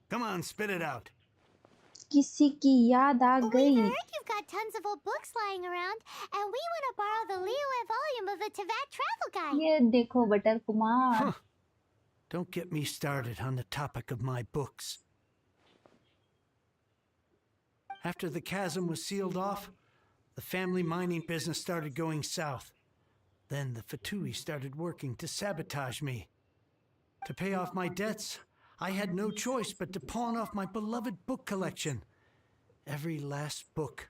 Come on, spit it out. किसी की याद आ गई? We've heard you've got tons of old books lying around, and we want to borrow the Liyue volume of the Teyvat travel guide. ये देखो butter Kumar. Don't get me started on the topic of my books. After the chasm was sealed off, the family mining business started going south. Then the Fatui started working to sabotage me. To pay off my debts, I had no choice but to pawn off my beloved book collection. Every last book.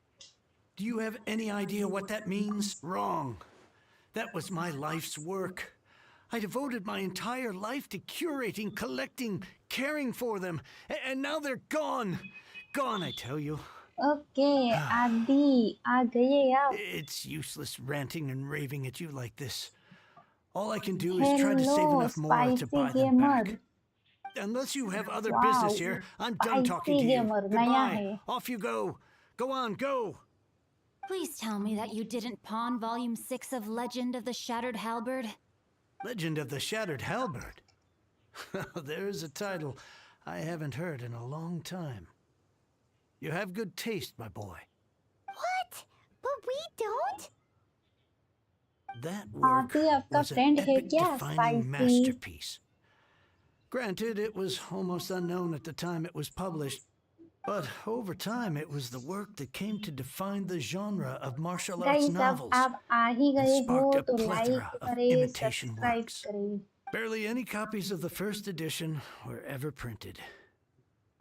Do you have any idea what that means? Wrong. That was my life's work. I devoted my entire life to curating, collecting, caring for them. And now they're gone. Gone, I tell you. Okay, आदि आ गए आप। It's useless ranting and raving at you like this. All I can do is try to save enough more to buy them back. Unless you have other business here, I'm done talking to you. Goodbye. Off you go. Go on, go. Please tell me that you didn't pawn Volume 6 of Legend of the Shattered Halberd? Legend of the Shattered Halberd? There's a title I haven't heard in a long time. You have good taste, my boy. What? But we don't? That work was an epic-defining masterpiece. Granted, it was almost unknown at the time it was published, but over time it was the work that came to define the genre of martial arts novels and sparked a plethora of imitation works. Barely any copies of the first edition were ever printed.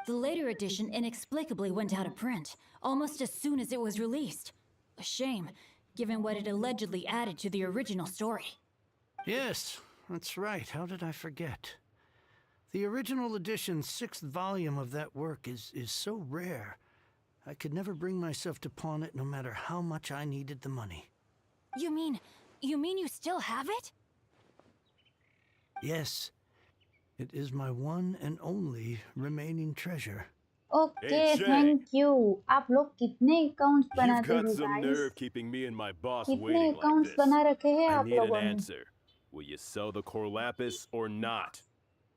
The later edition inexplicably went out of print, almost as soon as it was released. A shame, given what it allegedly added to the original story. Yes, that's right. How did I forget? The original edition's 6th volume of that work is so rare, I could never bring myself to pawn it no matter how much I needed the money. You mean you still have it? Yes. It is my one and only remaining treasure. Okay, thank you. आप लोग कितने accounts बनाते हो You've got some guys? nerve keeping me and my boss कितने waiting like accounts this. बना रखे हैं I आप need an लोगों ने? answer. Will you sell the core lapis or not?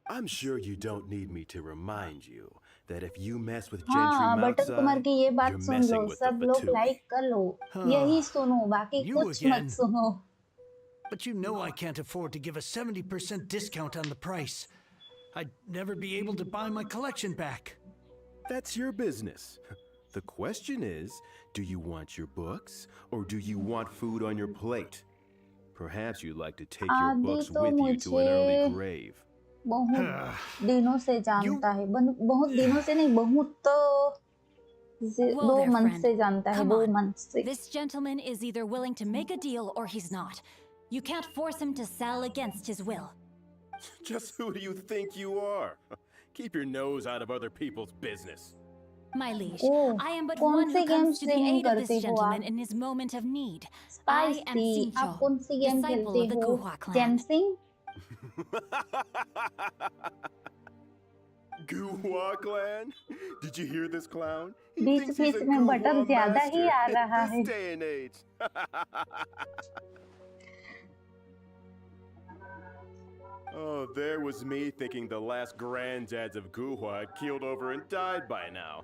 I'm sure you don't need me to remind you that if you mess with हाँ, Gentry butter Kumar Moutside, की ये you're बात सुन लो, messing with the सब लोग Fatui. Like कर लो, यही सुनो, बाकी You कुछ again. मत सुनो। But you know I can't afford to give a 70% discount on the price. I'd never be able to buy my collection back. That's your business. The question is, do you want your books or do you want food on your plate? Perhaps you'd like to take your आदि books तो with you to an early मुझे grave. बहुत दिनों से जानता है, बहुत दिनों से नहीं, बहुत Whoa 2 there, मंथ friend. से जानता है, Come 2 on. मंथ से। This gentleman is either willing to make a deal or he's not. You can't force him to sell against his will. Just who do you think you are? Keep your nose out of other people's business. My liege, oh, I am but कौन one से who game comes to the streaming aid of करते this हो gentleman आप? in his moment of need. I am spicy, आप Xingqiu, कौन सी game disciple खेलते of the हो? Guhua clan. जेनसिंग? Guhua clan? Did you hear this clown? He beach thinks he's beach a में button Guhua ज्यादा ही master uh in रहा this है। day and age. Oh, there was me thinking the last granddads of Guhua had keeled over and died by now.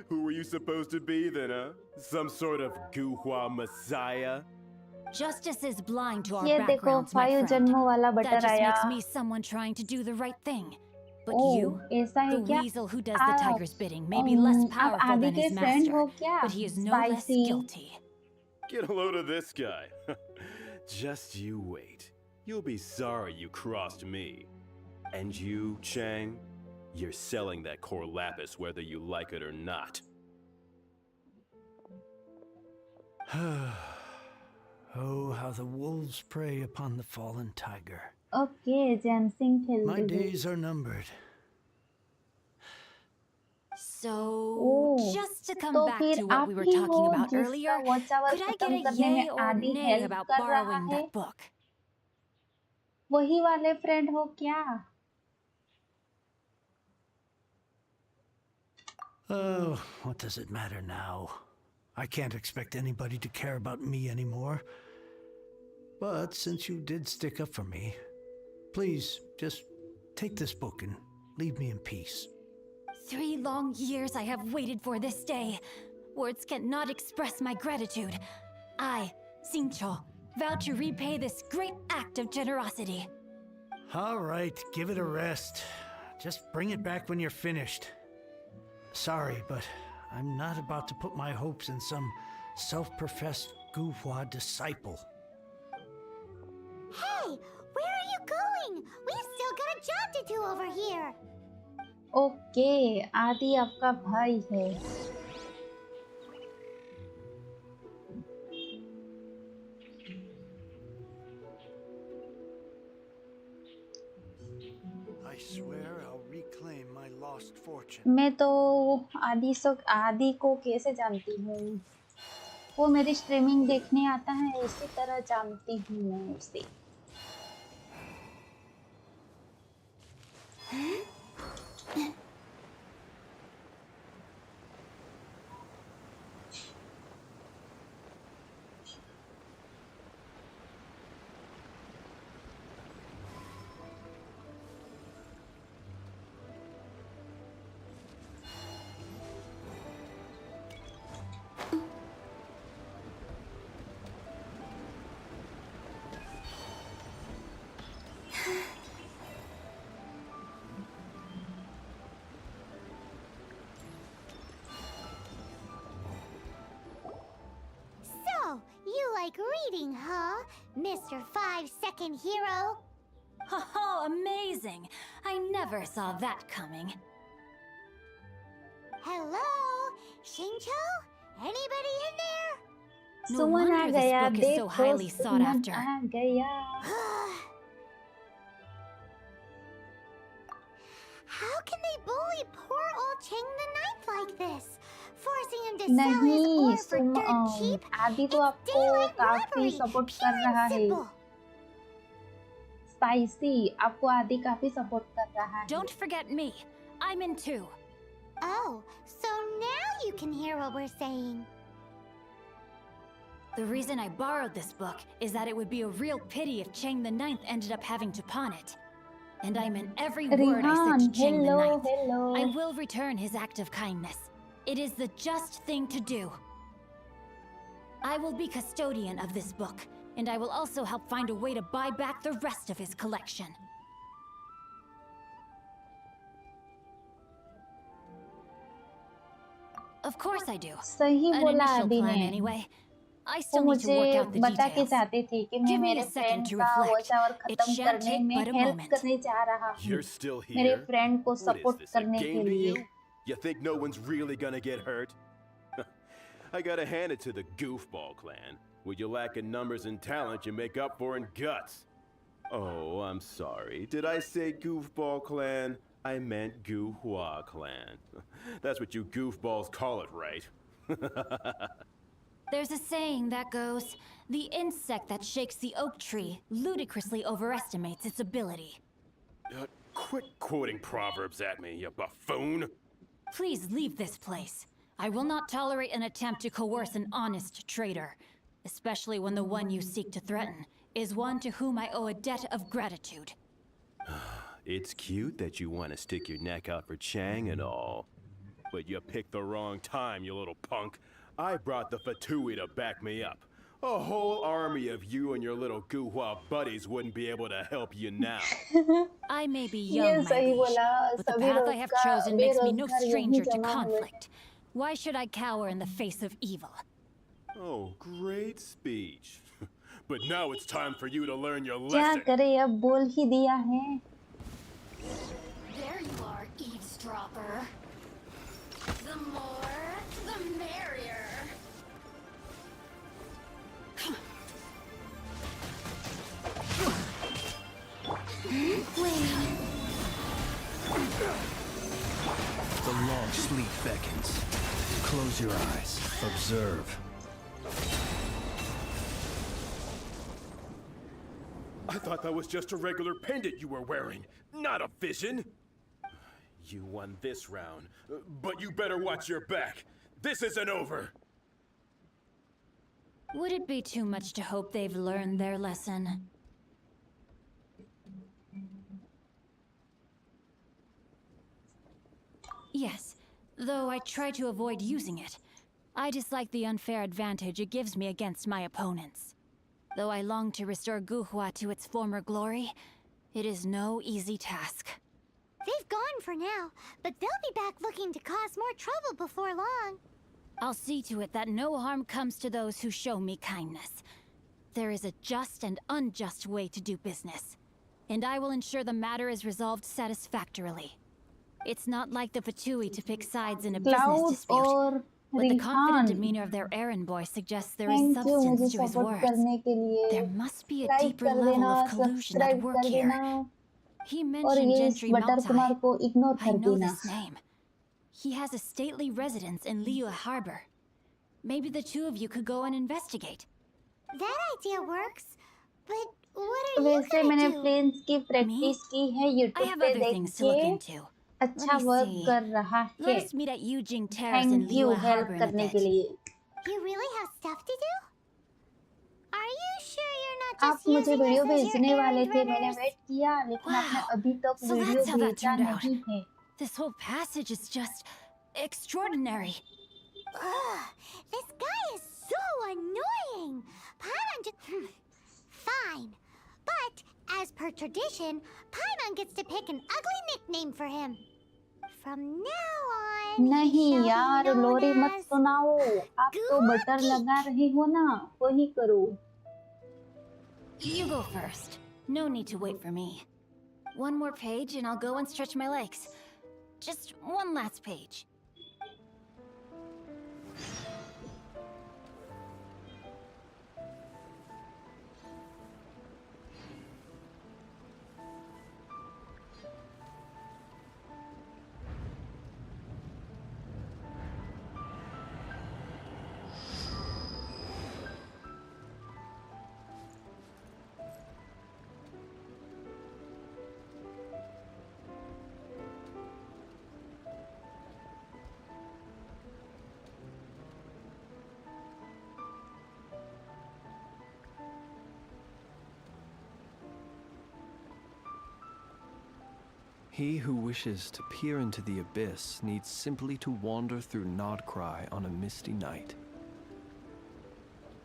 Who were you supposed to be then, huh? Some sort of Guhua messiah? Justice is blind to our ये देखो backgrounds, my 5 friend. जन्मों वाला That button just आया। makes me someone trying to do the right thing. But oh, you, ऐसा है the क्या? weasel who does the आप tiger's bidding, may be less आप powerful आदि than के his फ्रेंड master, हो क्या? but he is no less spicy. guilty. Get a load of this guy. Just you wait. You'll be sorry you crossed me. And you, Chang, you're selling that core lapis whether you like it or not. Oh, how the wolves prey upon the fallen tiger. Okay, जेनसिंग My खेलते हो। days are numbered. So, oh, just to come तो back फिर to what आप we were ही talking हो about जिसका earlier, watch hour could I get खत्म a करने में yay or आदि nay हेल्प about कर रहा borrowing है? that book? वही वाले फ्रेंड हो क्या? Oh, what does it matter now? I can't expect anybody to care about me anymore. But since you did stick up for me, please just take this book and leave me in peace. 3 long years I have waited for this day. Words cannot express my gratitude. I, Xingqiu, vow to repay this great act of generosity. All right, give it a rest. Just bring it back when you're finished. Sorry, but I'm not about to put my hopes in some self-professed Guhua disciple. Hey, where are you going? We've still got a job to do over here. Okay, आदि आपका भाई है। I swear I'll reclaim my lost fortune. मैं तो आदि को कैसे जानती हूँ? वो मेरी स्ट्रीमिंग देखने आता है, इसी तरह जानती हूँ मैं उसे। So, you like reading, huh, Mr. 5-second hero? Oh, amazing! I never saw that coming. Hello? Xingqiu? Anybody in there? No Suman uh wonder this गया, book is so देखो highly sought सुमन after. आ गया। How can they bully poor old Cheng the Ninth like this? Forcing him to sell his नहीं, ore for dirt cheap? आदि तो आपको daylight काफी robbery, support pure कर रहा and है। simple. स्पाइसी, आपको आदि काफी सपोर्ट कर रहा है। Don't forget me. I'm in too. Oh, so now you can hear what we're saying. The reason I borrowed this book is that it would be a real pity if Cheng the Ninth ended up having to pawn it. And I meant every word I said to Rihan, Cheng the hello, Ninth. hello. I will return his act of kindness. It is the just thing to do. I will be custodian of this book, and I will also help find a way to buy back the rest of his collection. Of course I do. सही An बोला initial आदि plan ने। anyway. I वो still need to work मुझे out the बता के details. जाते थे कि मैं Give me मेरे a second फ्रेंड to का reflect. वॉच आवर It खत्म shan't करने take में but a हेल्प moment. करने जा रहा हूँ। You're still मेरे here? फ्रेंड को What is support this, a करने के game to लिए। you? You think no one's really gonna get hurt? I gotta hand it to the Goofball clan. What you lack in numbers and talent, you make up for in guts. Oh, I'm sorry. Did I say Goofball clan? I meant Guhua clan. That's what you goofballs call it, right? There's a saying that goes, the insect that shakes the oak tree ludicrously overestimates its ability. Quit quoting proverbs at me, you buffoon! Please leave this place. I will not tolerate an attempt to coerce an honest trader, especially when the one you seek to threaten is one to whom I owe a debt of gratitude. It's cute that you want to stick your neck out for Chang and all. But you picked the wrong time, you little punk. I brought the Fatui to back me up. A whole army of you and your little Guhua buddies wouldn't be able to help you now. I may be ये young, my सही liege, बोला but the सभी path I have chosen makes me no बेरोजगार यहीं stranger to जमा हुए conflict. Why should I cower in the face of evil? Oh, great speech. But now it's time for you to learn your क्या lesson. करे अब बोल ही दिया है There you are, eavesdropper. The more, the merrier. The long sleep beckons. Close your eyes. Observe. I thought that was just a regular pendant you were wearing, not a vision. You won this round, but you better watch your back. This isn't over. Would it be too much to hope they've learned their lesson? Yes, though I try to avoid using it. I dislike the unfair advantage it gives me against my opponents. Though I long to restore Guhua to its former glory, it is no easy task. They've gone for now, but they'll be back looking to cause more trouble before long. I'll see to it that no harm comes to those who show me kindness. There is a just and unjust way to do business, and I will ensure the matter is resolved satisfactorily. It's not like the Fatui to pick sides in a business cloud dispute, और but the confident Rihan demeanor of their errand boy suggests there is thank you मुझे substance to his support words. करने के लिए There must be a like deeper कर level देना of collusion at subscribe work कर here. देना He और mentioned ये इस Gentry बटर Maltai. कुमार को इग्नोर I कर know देना this name. He has a stately residence in Liyue Harbor. Maybe the two of you could go and investigate. That idea works, but what are you वैसे मैंने gonna do? Planes की practice की है I YouTube have पे other देख things to look के into. अच्छा Let me work see. कर रहा Let है us meet at Yujing Terrace in thank you Liyue help Harbor in a करने bit. के लिए You really have stuff to do? Are you sure you're not आप just मुझे using video us as your भेजने वाले errand थे मैंने runners? Wait किया लेकिन आपने Wow. अभी तक So video that's how that भेजा turned out. नहीं है This whole passage is just extraordinary. Ugh, this guy is so annoying. Paimon just... Fine. But, as per tradition, Paimon gets to pick an ugly nickname for him. From now on, नहीं he shall यार be known लोरी मत as... सुनाओ आप तो butter लगा रहे हो ना वही करो You go first. No need to wait for me. One more page and I'll go and stretch my legs. Just one last page. He who wishes to peer into the abyss needs simply to wander through Nodcry on a misty night.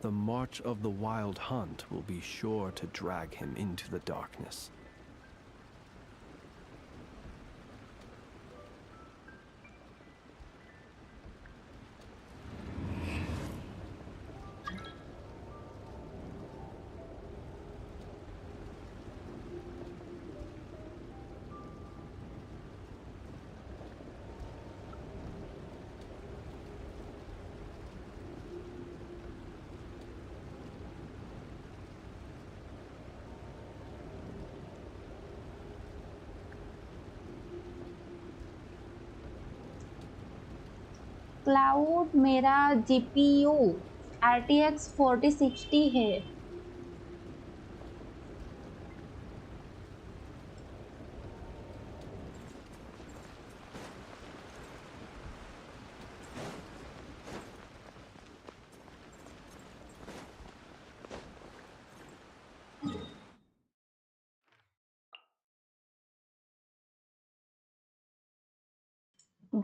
The march of the wild hunt will be sure to drag him into the darkness. Cloud मेरा GPU RTX 4060 है।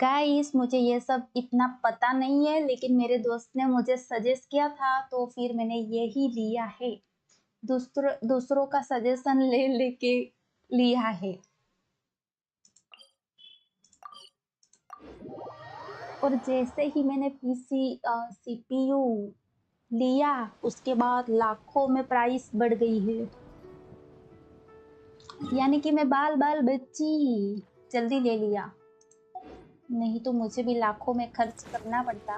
Guys मुझे ये सब इतना पता नहीं है, लेकिन मेरे दोस्त ने मुझे सजेस्ट किया था तो फिर मैंने ये ही लिया है। दूसरों का सजेशन ले लेके लिया है। और जैसे ही मैंने सीपीयू लिया उसके बाद लाखों में प्राइस बढ़ गई है। यानी कि मैं बाल बाल बच्ची, जल्दी ले लिया, नहीं तो मुझे भी लाखों में खर्च करना पड़ता।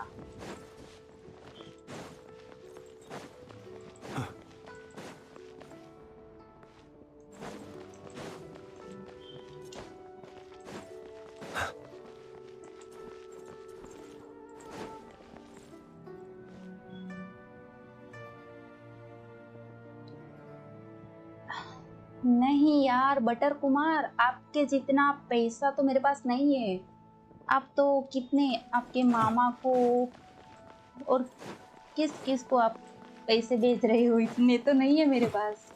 नहीं यार बटर कुमार, आपके जितना पैसा तो मेरे पास नहीं है। आप तो कितने आपके मामा को और किस किस को आप पैसे भेज रहे हो, इतने तो नहीं है मेरे पास।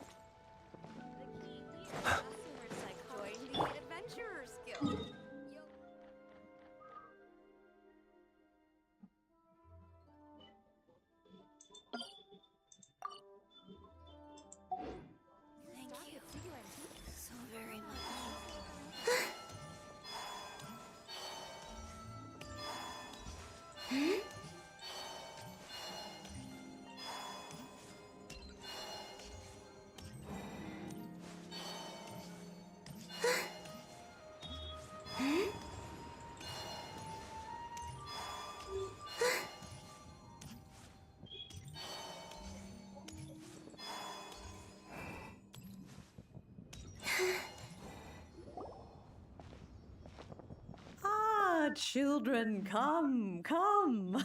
Children, come.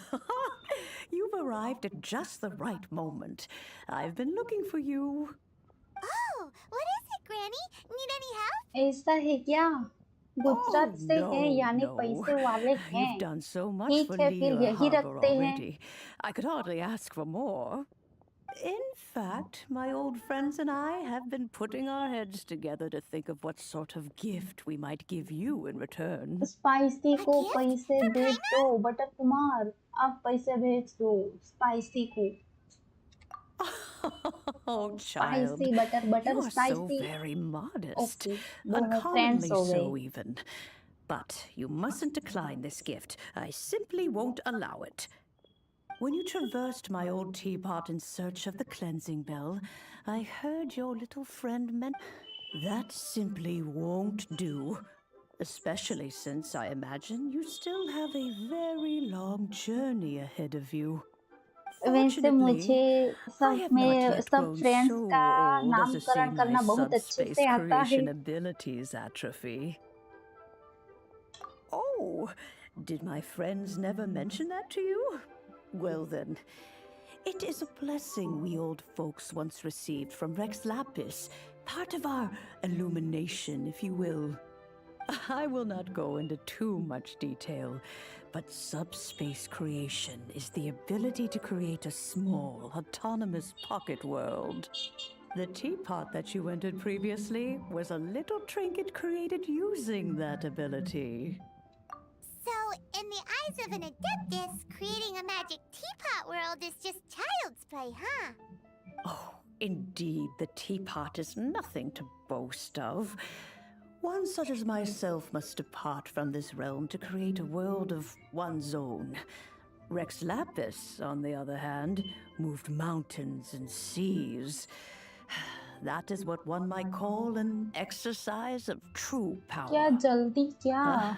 You've arrived at just the right moment. I've been looking for you. Oh, what is it, Granny? Need any help? ऐसा है क्या? गुजरात से है यानी पैसे वाले हैं। You've done so much ठीक for है फिर Lira यही Harbor रखते हैं। already. I could hardly ask for more. In fact, my old friends and I have been putting our heads together to think of what sort of gift we might give you in return. Spicy को पैसे भेज दो butter Kumar, आप पैसे भेज दो spicy को। Oh, child, Spicy, butter, you are spicy. so very modest. Okay, दोनों friends Uncommonly हो so, गए। even. But you mustn't decline this gift. I simply won't allow it. When you traversed my old teapot in search of the cleansing bell, I heard your little friend that simply won't do. Especially since I imagine you still have a very long journey ahead of you. वैसे मुझे सब friends का नामकरण करना बहुत अच्छे से आता है। Abilities atrophy. Oh, did my friends never mention that to you? Well then, it is a blessing we old folks once received from Rex Lapis, part of our illumination, if you will. I will not go into too much detail, but subspace creation is the ability to create a small, autonomous pocket world. The teapot that you entered previously was a little trinket created using that ability. So, in the eyes of an adeptus, creating a magic teapot world is just child's play, huh? Oh, indeed, the teapot is nothing to boast of. One such as myself must depart from this realm to create a world of one's own. Rex Lapis, on the other hand, moved mountains and seas. That is what one might call an exercise of true power. क्या जल्दी क्या?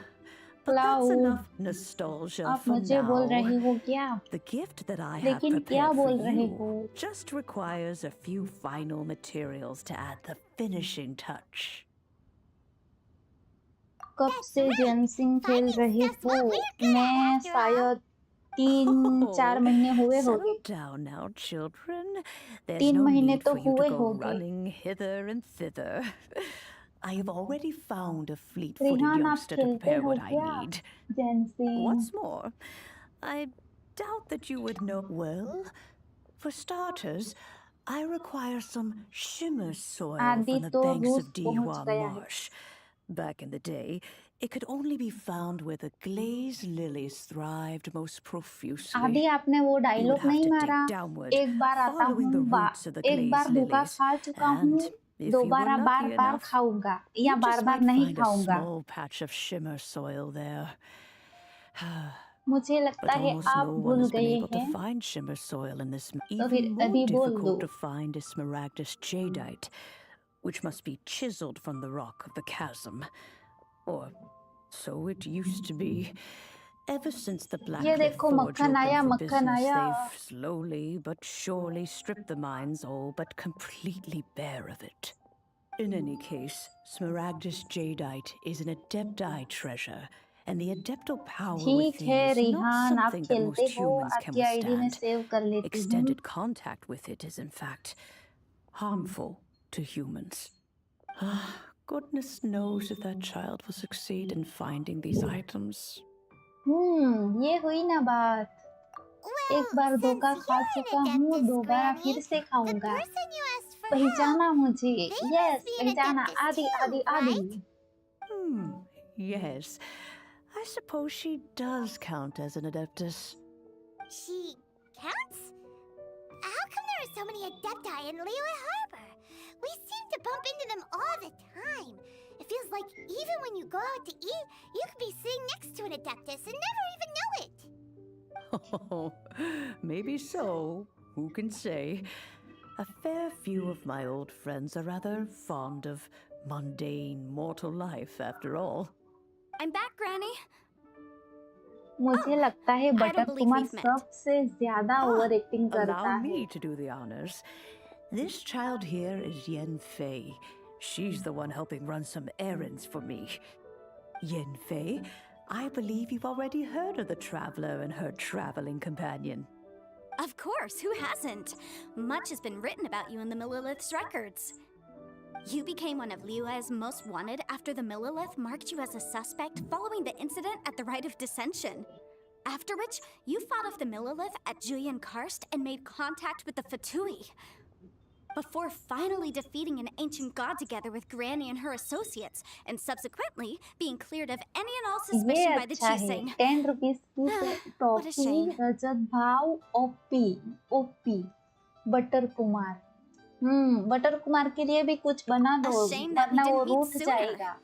But that's enough nostalgia आप for मुझे बोल now. रहे हो क्या? The gift that I have लेकिन क्या prepared बोल for रहे you हो? just requires a few final materials to add the finishing touch. कब से जेनसिंग खेल रहे हो? मैं शायद 3-4 महीने हुए Settle होंगे। down now, children. There's 3 no महीने need तो for you to हुए go होंगे। running hither and thither. I have already found a fleet-footed Rehan, आप youngster to खेलते prepare हो what I क्या? need. जेंसिन। What's more, I doubt that you would know. Well, for starters, I require some shimmer soil आदि from the तो banks रूस of पहुंच Dihua गया है। Marsh. Back in the day, it could only be found where the glazed lilies thrived most profusely. आदि आपने वो You would dialogue have नहीं to मारा। dig downward, एक बार आता following the हूँ, roots of the एक बार glazed धोखा lilies, खा चुका हूँ, and if you were दोबारा lucky बार-बार enough, खाऊंगा या you just बार-बार might नहीं find a खाऊंगा। small patch of shimmer soil there. मुझे But लगता है almost आप no one भूल has been गए able to हैं। find shimmer soil in this. तो फिर Even more अभी बोल दो। difficult to find is smaragdus jadeite, which must be chiseled from the rock of the chasm. Or so it used to be. Ever since the ये Blackcliff देखो Forge मक्खन opened आया, for मक्खन business, आया। they've slowly but surely stripped the mines all but completely bare of it. In any case, smaragdus jadeite is an adepti treasure, and the adeptal power ठीक within है is not Rihan, आप something that खेलते most हो, humans can आपकी ID में withstand. Save कर लेती हूँ। Extended contact with it is, in fact, harmful to humans. Goodness knows if that child will succeed in finding these items. ये हुई ना बात। एक बार धोखा खा चुका हूँ, दोबारा फिर से खाऊंगा। पहचाना मुझे। यस, पहचाना। आदि आदि आदि। Yes. I suppose she does count as an adeptus. She counts? How come there are so many adepti in Liyue Harbor? We seem to bump into them all the time. It feels like even when you go out to eat, you could be sitting next to an adeptus and never even know it. Oh, maybe so. Who can say? A fair few of my old friends are rather fond of mundane mortal life, after all. I'm back, Granny. मुझे लगता है butter Kumar सबसे ज्यादा over acting करता Allow है। me to do the honors. This child here is Yen Fei. She's the one helping run some errands for me. Yen Fei, I believe you've already heard of the traveler and her traveling companion. Of course, who hasn't? Much has been written about you in the Millilith's records. You became one of Liyue's most wanted after the Millilith marked you as a suspect following the incident at the Rite of Dissension. After which, you fought off the Millilith at Julian Karst and made contact with the Fatui. Before finally defeating an ancient god together with Granny and her associates, and subsequently being cleared of any and all ये suspicion by the अच्छा है। Chiseng. 10 rupees की toffee, रजत भाव, OP, butter Kumar. Butter Kumar के लिए भी कुछ बना दो, A shame that we वरना वो didn't meet रूठ sooner. जाएगा।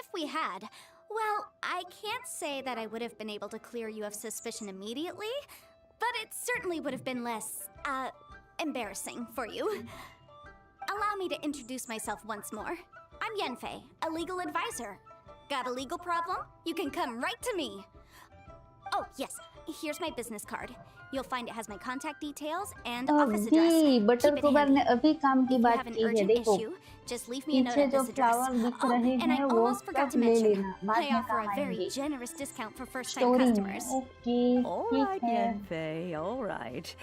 If we had, well, I can't say that I would have been able to clear you of suspicion immediately, but it certainly would have been less, embarrassing for you. Allow me to introduce myself once more. I'm Yenfei, a legal advisor. Got a legal problem? You can come right to me. Oh, yes, here's my business card. You'll find it has my contact details and office address. अभी butter Keep it Kumar ने handy. अभी काम की If you बात have an की है, urgent देखो। issue, just leave me a note पीछे at जो this address. फ्लावर दिख Oh, रहे and I हैं वो almost forgot सब to ले mention, लेना, बाद I में offer काम a very आएंगे। generous discount for first-time story में, customers. ओके, All ठीक right, है। Yanfei, all right.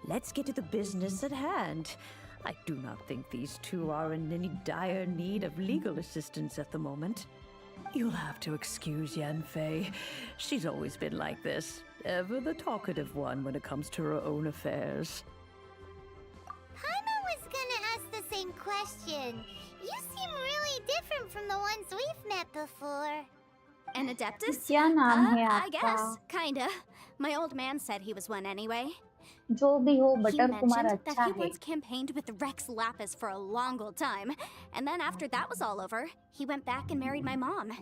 Let's get to the business at hand. I do not think these two are in any dire need of legal assistance at the moment. You'll have to excuse Yanfei. She's always been like this, ever the talkative one when it comes to her own affairs. Paimon was gonna ask the same question. You seem really different from the ones we've met before. An adeptus? क्या नाम है I आपका? guess, kinda. My old man said he was one anyway. जो भी हो, He butter Kumar mentioned अच्छा that he है। once campaigned with Rex Lapis for a long old time, and then after that was all over, he went back and married my mom.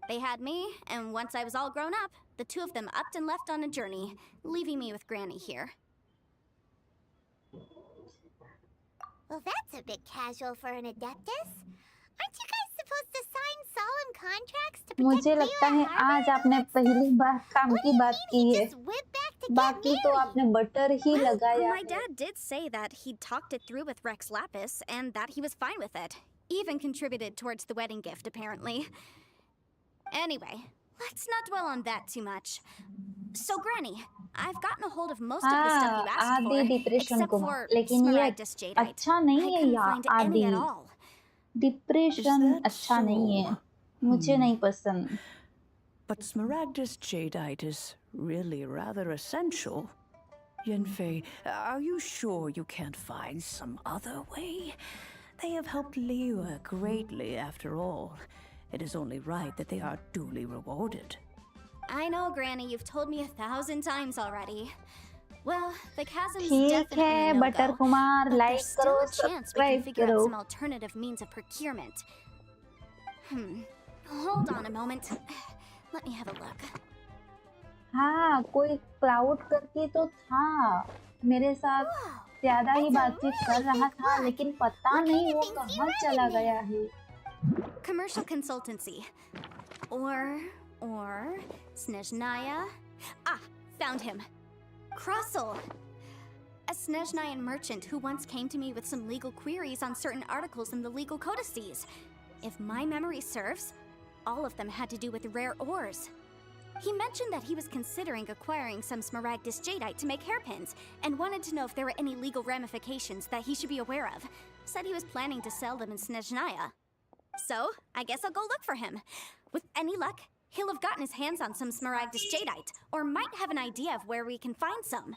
They had me, and once I was all grown up, the two of them upped and left on a journey, leaving me with Granny here. Well, that's a bit casual for an adeptus. Aren't you guys supposed to sign solemn contracts to protect मुझे लगता है आज आपने पहली बार काम की बात की है। बाकी तो आपने बटर ही लगाया My है। dad did say that he'd talked it through with Rex Lapis, and that he was fine with it. Even contributed towards the wedding gift, apparently. Anyway, Let's not dwell on that too much. So, Granny, I've gotten a hold of most of the stuff हाँ, you asked आदि for, depression except को for लेकिन ये Smaragdus Jadeite. अच्छा I नहीं है couldn't या find any आदि at all. Is depression that अच्छा नहीं है so? मुझे नहीं पसंद But Smaragdus Jadeite is really rather essential. Yenfei, are you sure you can't find some other way? They have helped Liyue greatly after all. It is only right that they are duly rewarded. I know, Granny, you've told me 1,000 times already. Well, the chasm's ठीक definitely है a no-go, butter Kumar but there's like still करो a chance we can subscribe figure out करो some alternative means of procurement. Hold on a moment. Let me have a look. हाँ कोई cloud करके तो था मेरे साथ ज्यादा ही बातचीत कर रहा था लेकिन पता नहीं वो कहाँ चला गया है Commercial consultancy. Or Snezhnaya. Ah, found him. Crossel. A Snezhnayan merchant who once came to me with some legal queries on certain articles in the legal codices. If my memory serves, all of them had to do with rare ores. He mentioned that he was considering acquiring some Smaragdus Jadeite to make hairpins, and wanted to know if there were any legal ramifications that he should be aware of. Said he was planning to sell them in Snezhnaya. So, I guess I'll go look for him. With any luck, he'll have gotten his hands on some Smaragdus Jadeite, or might have an idea of where we can find some.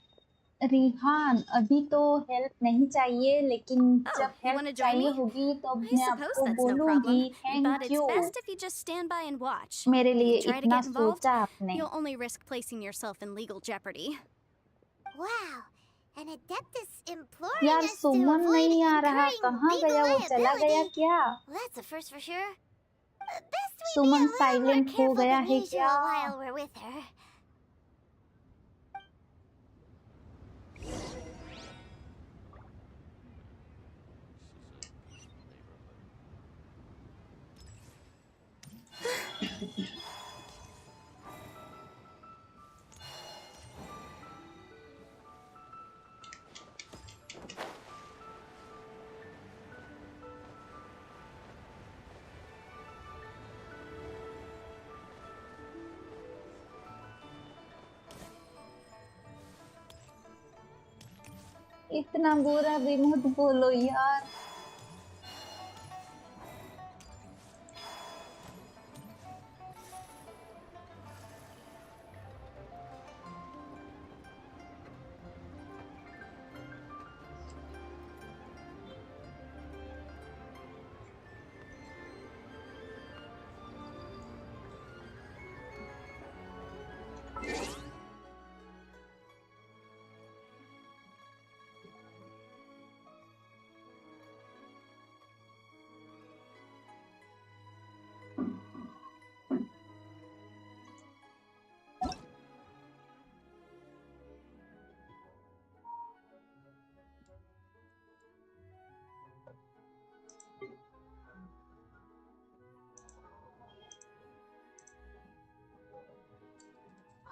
Rihan अभी तो help नहीं चाहिए लेकिन जब You help want to join चाहिए me? होगी तो I मैं suppose आपको that's no बोलूंगी problem, but thank it's you best if you just stand by and watch. मेरे If लिए you try to इतना get involved, सोचा आपने you'll only risk placing yourself in legal jeopardy. Wow, an adeptus imploring यार us to Suman avoid नहीं आ रहा incurring कहाँ legal गया वो चला गया liability. क्या Well, that's a first for sure. Best we be a Suman little more silent हो careful गया than है usual क्या while we're with her. इतना बुरा भी मत बोलो यार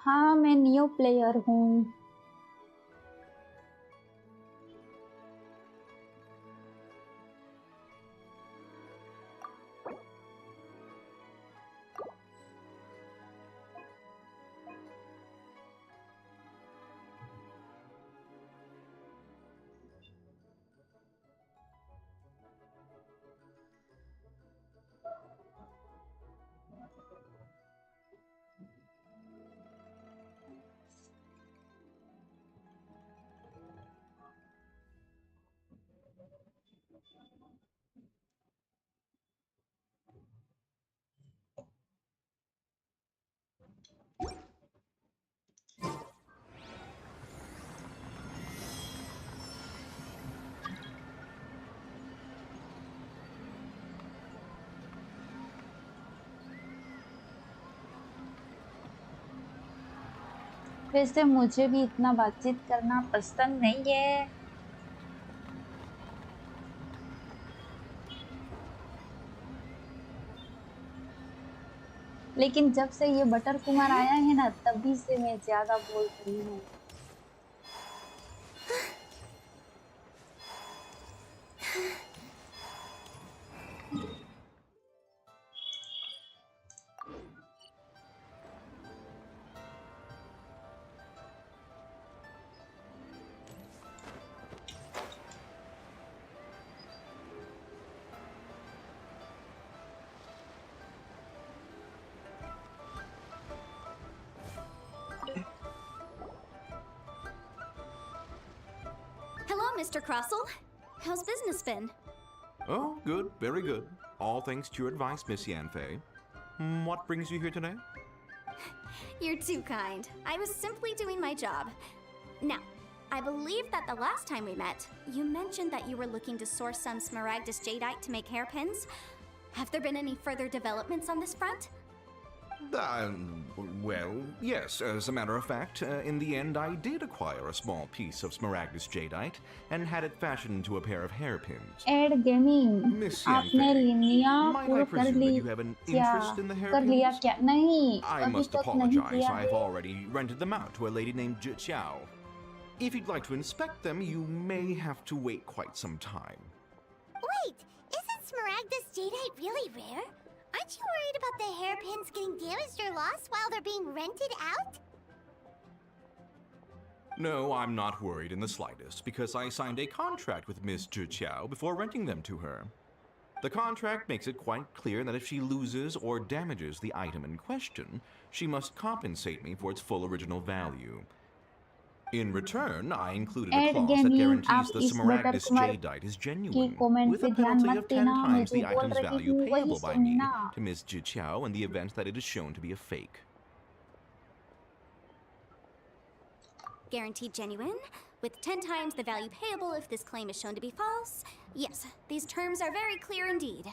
हाँ मैं न्यू प्लेयर हूँ वैसे मुझे भी इतना बातचीत करना पसंद नहीं है लेकिन जब से ये बटर कुमार आया है ना तभी से मैं ज्यादा बोल रही हूँ Mr. Crossell. How's business been? Oh, good, very good. All thanks to your advice, Miss Yanfei. What brings you here today? You're too kind. I was simply doing my job. Now, I believe that the last time we met, you mentioned that you were looking to source some Smaragdus jadeite to make hairpins. Have there been any further developments on this front? Well, yes. As a matter of fact, in the end, I did acquire a small piece of Smaragdus jadeite and had it fashioned into a pair of hairpins. Ed gaming Miss आपने Yanfei, लिया might पूरा I कर presume ली that you have an क्या interest in the कर लिया hairpins? क्या नहीं I अभी must तक नहीं apologize. किया I've है already rented them out to a lady named Zhi Qiao. If you'd like to inspect them, you may have to wait quite some time. Wait, isn't Smaragdus jadeite really rare? Aren't you worried about the hairpins getting damaged or lost while they're being rented out? No, I'm not worried in the slightest, because I signed a contract with Miss Zhi Qiao before renting them to her. The contract makes it quite clear that if she loses or damages the item in question, she must compensate me for its full original value. In return, I included a ed clause that gaming guarantees आप the इस butter Smaragdus Kumar jadeite is की genuine, comment with पे a ध्यान penalty मत of 10 देना मैं times जो the बोल item's रही value हूँ वही payable by me सुनना to Miss Zhi Qiao in the event that it is shown to be a fake. Guaranteed genuine, with 10 times the value payable if this claim is shown to be false. Yes, these terms are very clear indeed.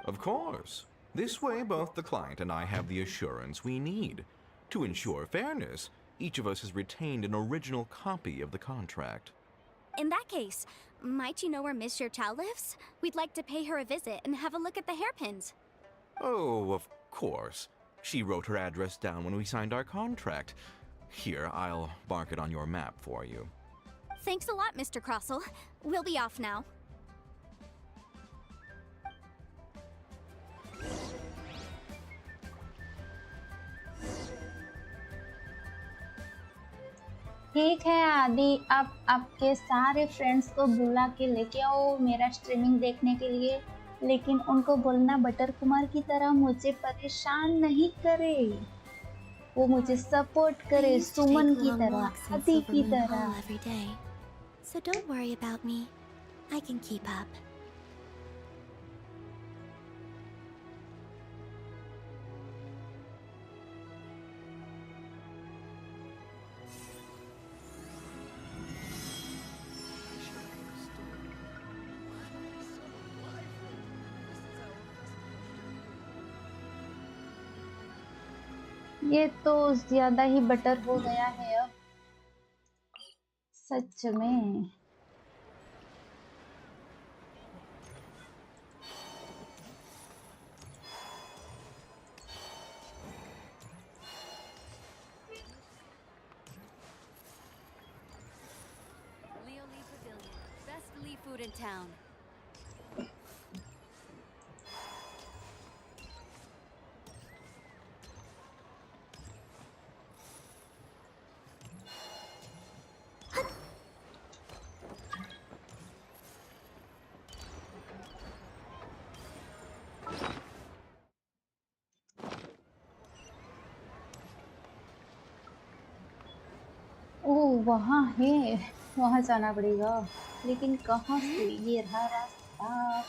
Of course. This way, both the client and I have the assurance we need. To ensure fairness, each of us has retained an original copy of the contract. In that case, might you know where Miss Xiao lives? We'd like to pay her a visit and have a look at the hairpins. Oh, of course. She wrote her address down when we signed our contract. Here, I'll mark it on your map for you. Thanks a lot, Mr. Crossell. We'll be off now. ठीक है आदि आप आपके सारे friends को बुला के लेके आओ मेरा स्ट्रीमिंग देखने के लिए लेकिन उनको बोलना बटर कुमार की तरह मुझे परेशान नहीं करे वो मुझे सपोर्ट करे सुमन की तरह आदि की तरह every day. So don't worry about me. I can keep up. ये तो ज्यादा ही बटर हो गया है अब सच में Best Lee food in town. ओह वहाँ है वहाँ जाना पड़ेगा लेकिन कहाँ से ये रहा रास्ता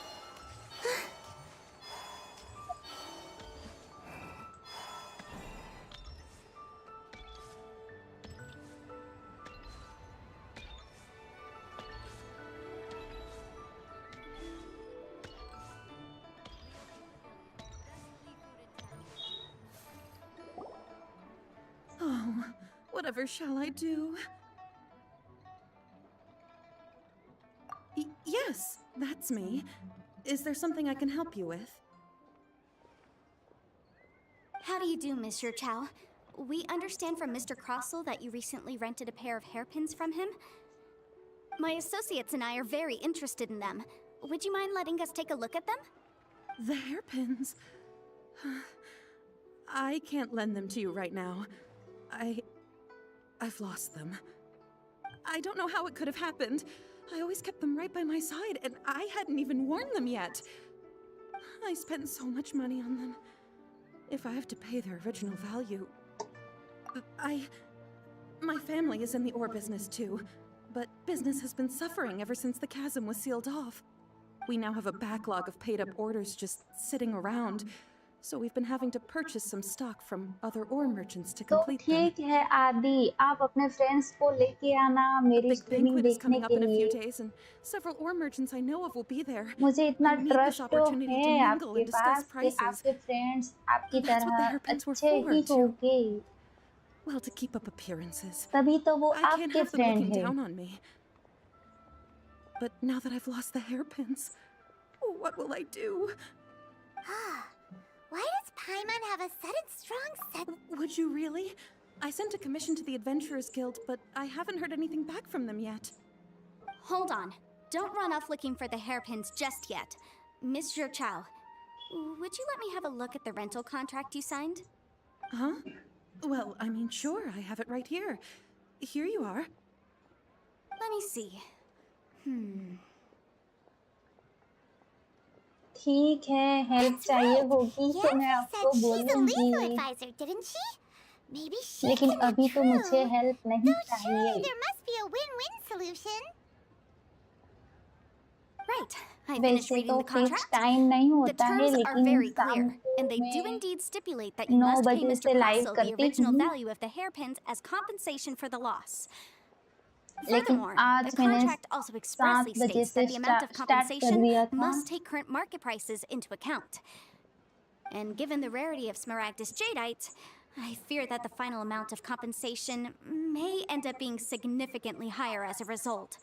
Oh, whatever shall I do? Yes, that's me. Is there something I can help you with? How do you do, Mr. Chow? We understand from Mr. Crossell that you recently rented a pair of hairpins from him. My associates and I are very interested in them. Would you mind letting us take a look at them? The hairpins? I can't lend them to you right now. I've lost them. I don't know how it could have happened. I always kept them right by my side, and I hadn't even worn them yet. I spent so much money on them. If I have to pay their original value... My family is in the ore business too, but business has been suffering ever since the chasm was sealed off. We now have a backlog of paid-up orders just sitting around, so we've been having to purchase some stock from other ore merchants to तो complete them. ठीक है आदि, आप अपने friends को लेके आना A मेरी big स्ट्रीमिंग banquet is देखने coming up के in a few लिए। days, and several ore merchants I know of will be there. मुझे इतना I need this ट्रस्ट तो opportunity to है mingle आपके and discuss पास कि prices. आपके फ्रेंड्स आपकी That's what the तरह hairpins were अच्छे for, ही too. होंगे, Well, to keep up appearances. तभी तो वो I can't आपके have them फ्रेंड looking है। down on me. But now that I've lost the hairpins, what will I do? Why does Paimon have a sudden strong sense? Would you really? I sent a commission to the Adventurers Guild, but I haven't heard anything back from them yet. Hold on. Don't run off looking for the hairpins just yet. Miss Chow, would you let me have a look at the rental contract you signed? Huh? Well, I mean, sure, I have it right here. Here you are. Let me see. ठीक है, help चाहिए होगी तो मैं Yancy आपको said she's a legal बोलूंगी, advisor, didn't she? Maybe she लेकिन can अभी तो मुझे approve. हेल्प नहीं Though surely चाहिए। there must be a win-win solution. Right. I finished वैसे reading तो the फिक्स contract. टाइम नहीं The होता है, terms are लेकिन very शाम clear, को and they do मैं indeed stipulate that you 9 must pay बजे Mr. से लाइव Crossell the करती original हूँ, value of the hairpins as compensation for the loss. लेकिन Furthermore, आज the मैंने contract also 7 expressly बजे states से that the amount of start कर compensation दिया था। must take current market prices into account. And given the rarity of Smaragdus jadeite, I fear that the final amount of compensation may end up being significantly higher as a result.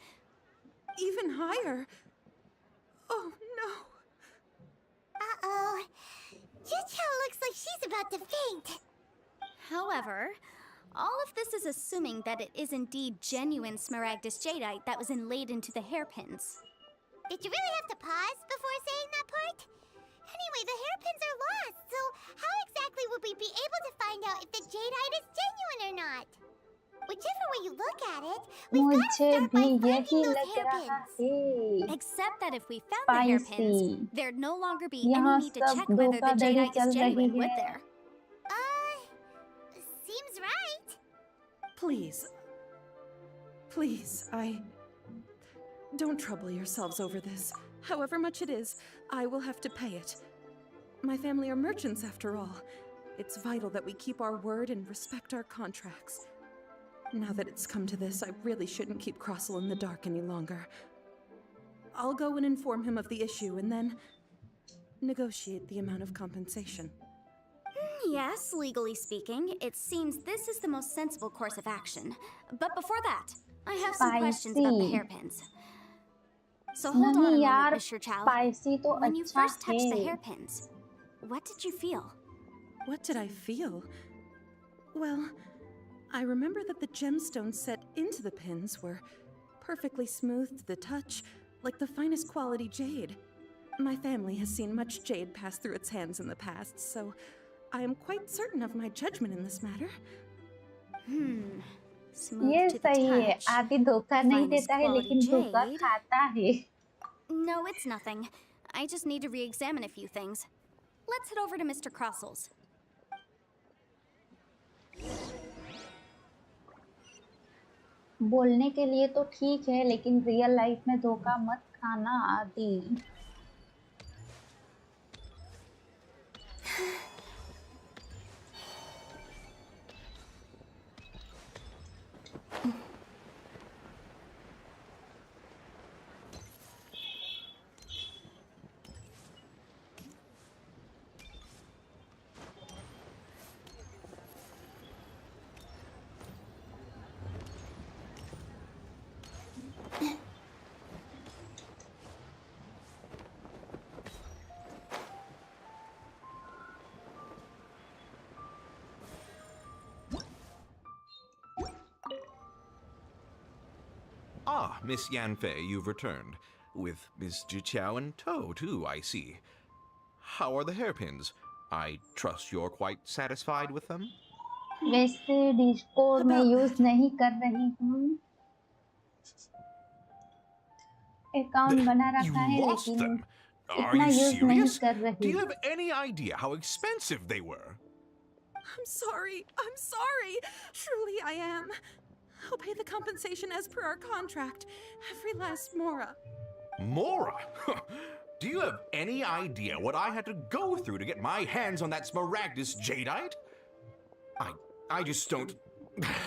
Even higher? Oh, no. Uh-oh. Juchao looks like she's about to faint. However, all of this is assuming that it is indeed genuine Smaragdus jadeite that was inlaid into the hairpins. Did you really have to pause before saying that part? Anyway, the hairpins are lost, so how exactly would we be able to find out if the jadeite is genuine or not? Whichever way you look at it, we've got to मुझे start by भी finding यही those लग रहा hairpins. है। Except that if we found the hairpins, Spicy. there'd no longer be यहाँ any need to सब check whether the धोखाधड़ी jadeite चल is रही genuine, would है। there? Seems right. Please. Please, Don't trouble yourselves over this. However much it is, I will have to pay it. My family are merchants, after all. It's vital that we keep our word and respect our contracts. Now that it's come to this, I really shouldn't keep Crossell in the dark any longer. I'll go and inform him of the issue and then negotiate the amount of compensation. Yes, legally speaking, it seems this is the most sensible course of action. But before that, I have some questions about the Spicy. hairpins. So hold on a नहीं moment, यार, Mr. Chow. Spicy तो When you अच्छा first touched the है। hairpins, what did you feel? What did I feel? Well, I remember that the gemstones set into the pins were perfectly smooth to the touch, like the finest quality jade. My family has seen much jade pass through its hands in the past, so I am quite certain of my judgment in this matter. Smooth ये to the सही है, touch. आदि धोखा नहीं Finest देता है, quality लेकिन धोखा jade. खाता है। No, it's nothing. I just need to re-examine a few things. Let's head over to Mr. Crossell's. बोलने के लिए तो ठीक है, लेकिन रियल लाइफ में धोखा मत खाना आदि। Ah, Miss Yanfei, you've returned. With Miss Jiqiao in tow, too, I see. How are the hairpins? I trust you're quite satisfied with them? वैसे डिस्कॉर्ड में यूज नहीं कर रही हूँ, अकाउंट बना You रखा है, lost लेकिन them? Are इतना you यूज नहीं serious? कर Do रही। you have any idea how expensive they were? I'm sorry. I'm sorry. Truly, I am. I'll pay the compensation as per our contract. Every last mora. Mora? Do you have any idea what I had to go through to get my hands on that Smaragdus jadeite? I just don't...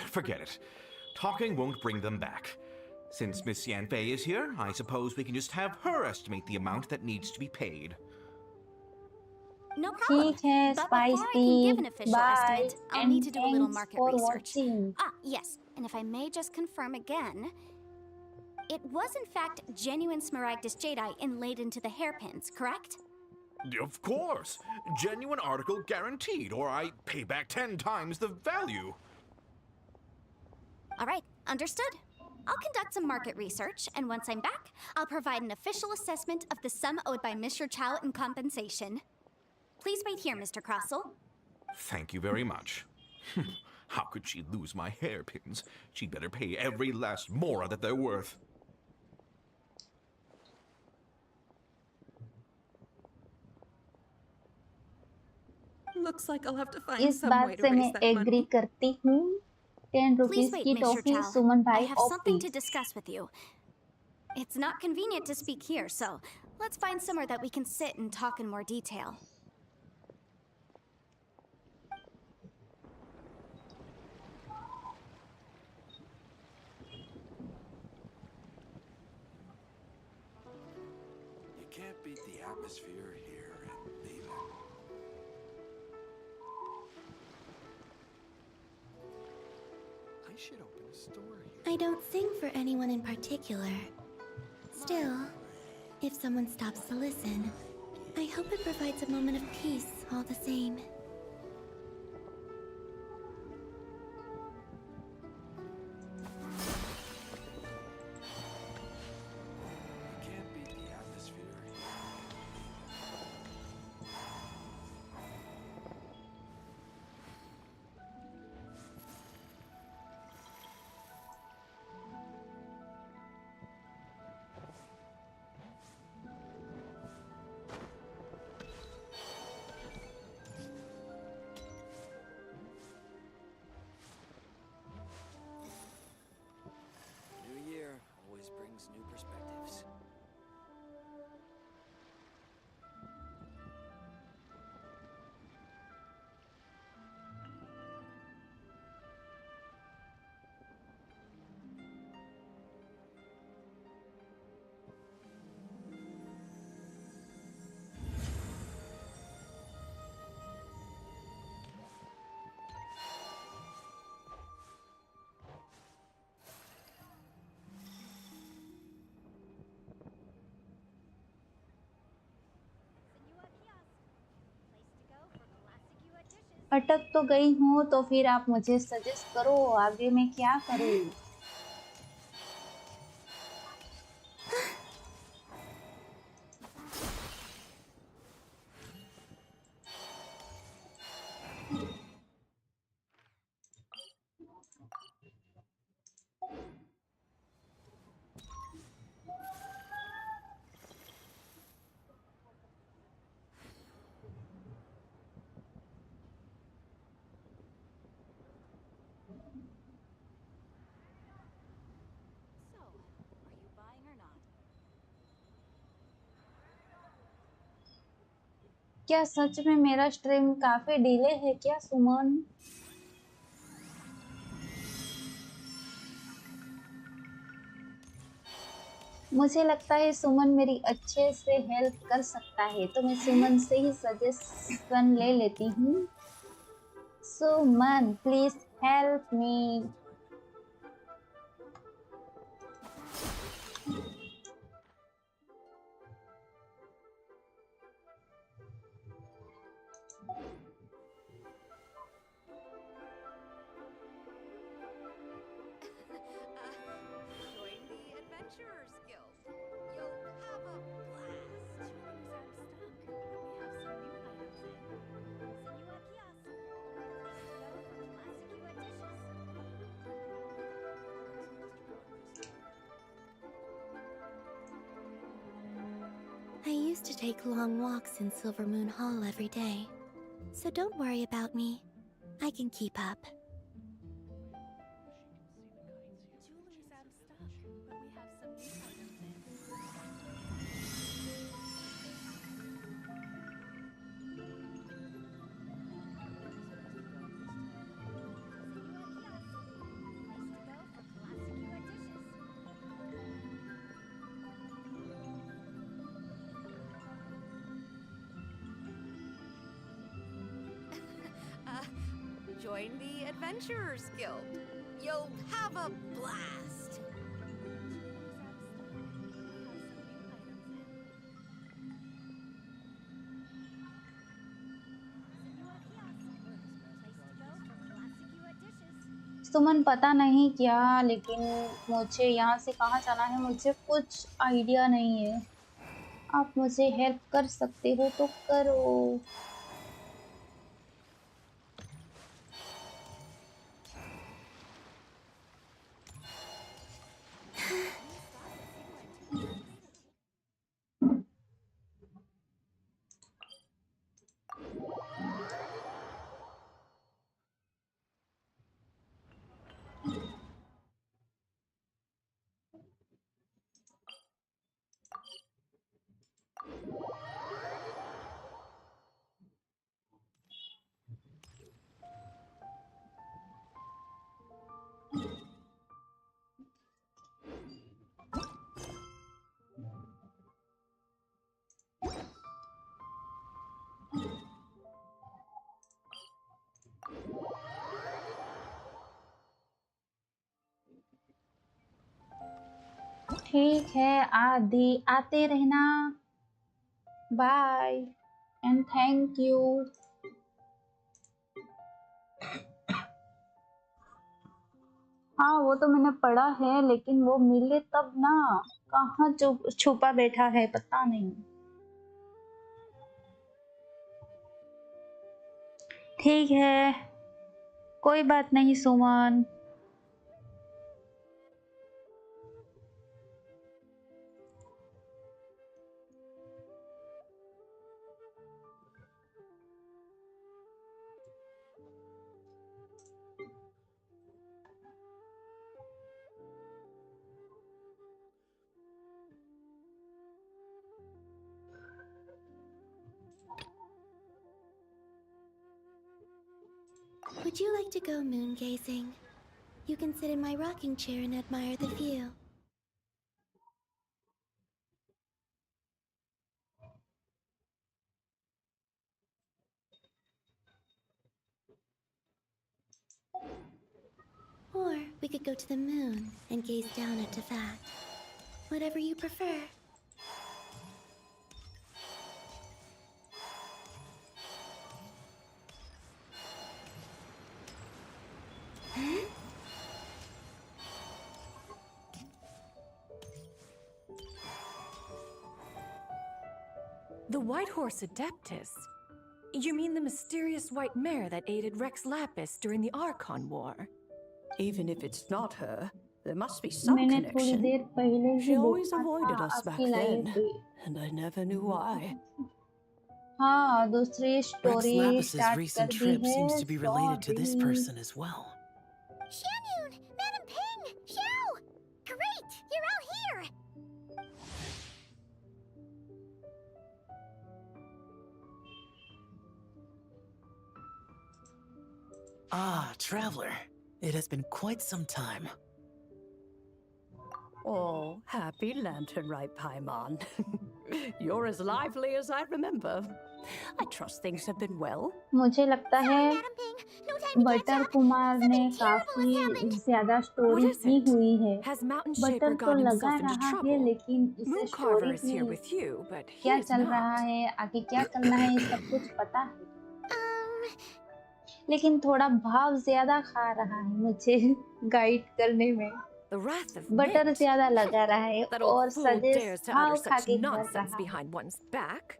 Forget it. Talking won't bring them back. Since Miss Yanfei is here, I suppose we can just have her estimate the amount that needs to be paid. No problem. ठीक है But before I can spicy. give an official Bye estimate, I'll and need to do a little thanks market for research. watching. Ah, yes. And if I may just confirm again, it was in fact genuine Smaragdus jadeite inlaid into the hairpins, correct? Of course. Genuine article guaranteed, or I pay back 10 times the value. All right, understood. I'll conduct some market research, and once I'm back, I'll provide an official assessment of the sum owed by Mr. Chow in compensation. Please wait here, Mr. Crossell. Thank you very much. How could she lose my hairpins? She'd better pay every last mora that they're worth. Looks like I'll have to find इस some way बात to से raise मैं that agree money. करती हूँ 10 Please rupees wait, की Mr. Toffee Chow. Suman I भाई have something OP to discuss with you. It's not convenient to speak here, so let's find somewhere that we can sit and talk in more detail. You can't beat the atmosphere here in Teyvat. I should open a store here. I don't sing for anyone in particular. Still, if someone stops to listen, I hope it provides a moment of peace all the same. You can't beat the atmosphere here. New year always brings new perspectives. अटक तो गई हूँ तो फिर आप मुझे suggest करो आगे मैं क्या करूँ So, are you buying or not? क्या सच में मेरा स्ट्रीम काफी डिले है क्या सुमन मुझे लगता है सुमन मेरी अच्छे से हेल्प कर सकता है तो मैं सुमन से ही सजेशन ले लेती हूँ Suman please help me Join the Adventurers Guild. You'll have a blast. Things are stuck, but we have some new items in. Senua Kiosk. Place to go for classic dishes. I used to take long walks in Silver Moon Hall every day. So don't worry about me. I can keep up. join the Adventurers Guild. You'll have a blast. सुमन पता नहीं क्या, लेकिन मुझे यहाँ से कहाँ जाना है मुझे कुछ आइडिया नहीं है। आप मुझे हेल्प कर सकते हो तो करो। ठीक है, आते रहना। Bye and thank you. हाँ वो तो मैंने पढ़ा है, लेकिन वो मिले तब ना, कहाँ छुपा बैठा है पता नहीं। ठीक है, कोई बात नहीं सुमन। Would you like to go moon gazing? You can sit in my rocking chair and admire the view. Or we could go to the moon and gaze down at Teyvat. Whatever you prefer. The White Horse Adeptus? You mean the mysterious white mare that aided Rex Lapis during the Archon War? Even if it's not her, there must be some मैंने थोड़ी connection. देर पहले ही She always देखा avoided था us back आपकी live then, पे। and I never knew why. हाँ, दूसरी Rex story Lapis's start कर recent दी trip है। seems to be related to this sorry. person as well. Shanyun! Madam Ping! Xiao! Great! You're out here! Ah, Traveler. It has been quite some time. Oh, happy lantern-ripe Paimon. You're as lively as I remember. I trust things have been well. मुझे लगता है butter Kumar ने काफी ज्यादा story की हुई है। Has Mountain butter Shaper तो got लगा himself into रहा है, trouble? लेकिन इसे Mooncarver is स्टोरी here में with you, but he क्या is चल not. रहा है, आगे क्या करना है, ये सब कुछ पता है। लेकिन थोड़ा भाव ज्यादा खा रहा है मुझे गाइड करने में। The wrath of butter Mint? ज्यादा लगा रहा है That और old fool suggest dares to भाव utter खा such के कर nonsense रहा है। behind one's back.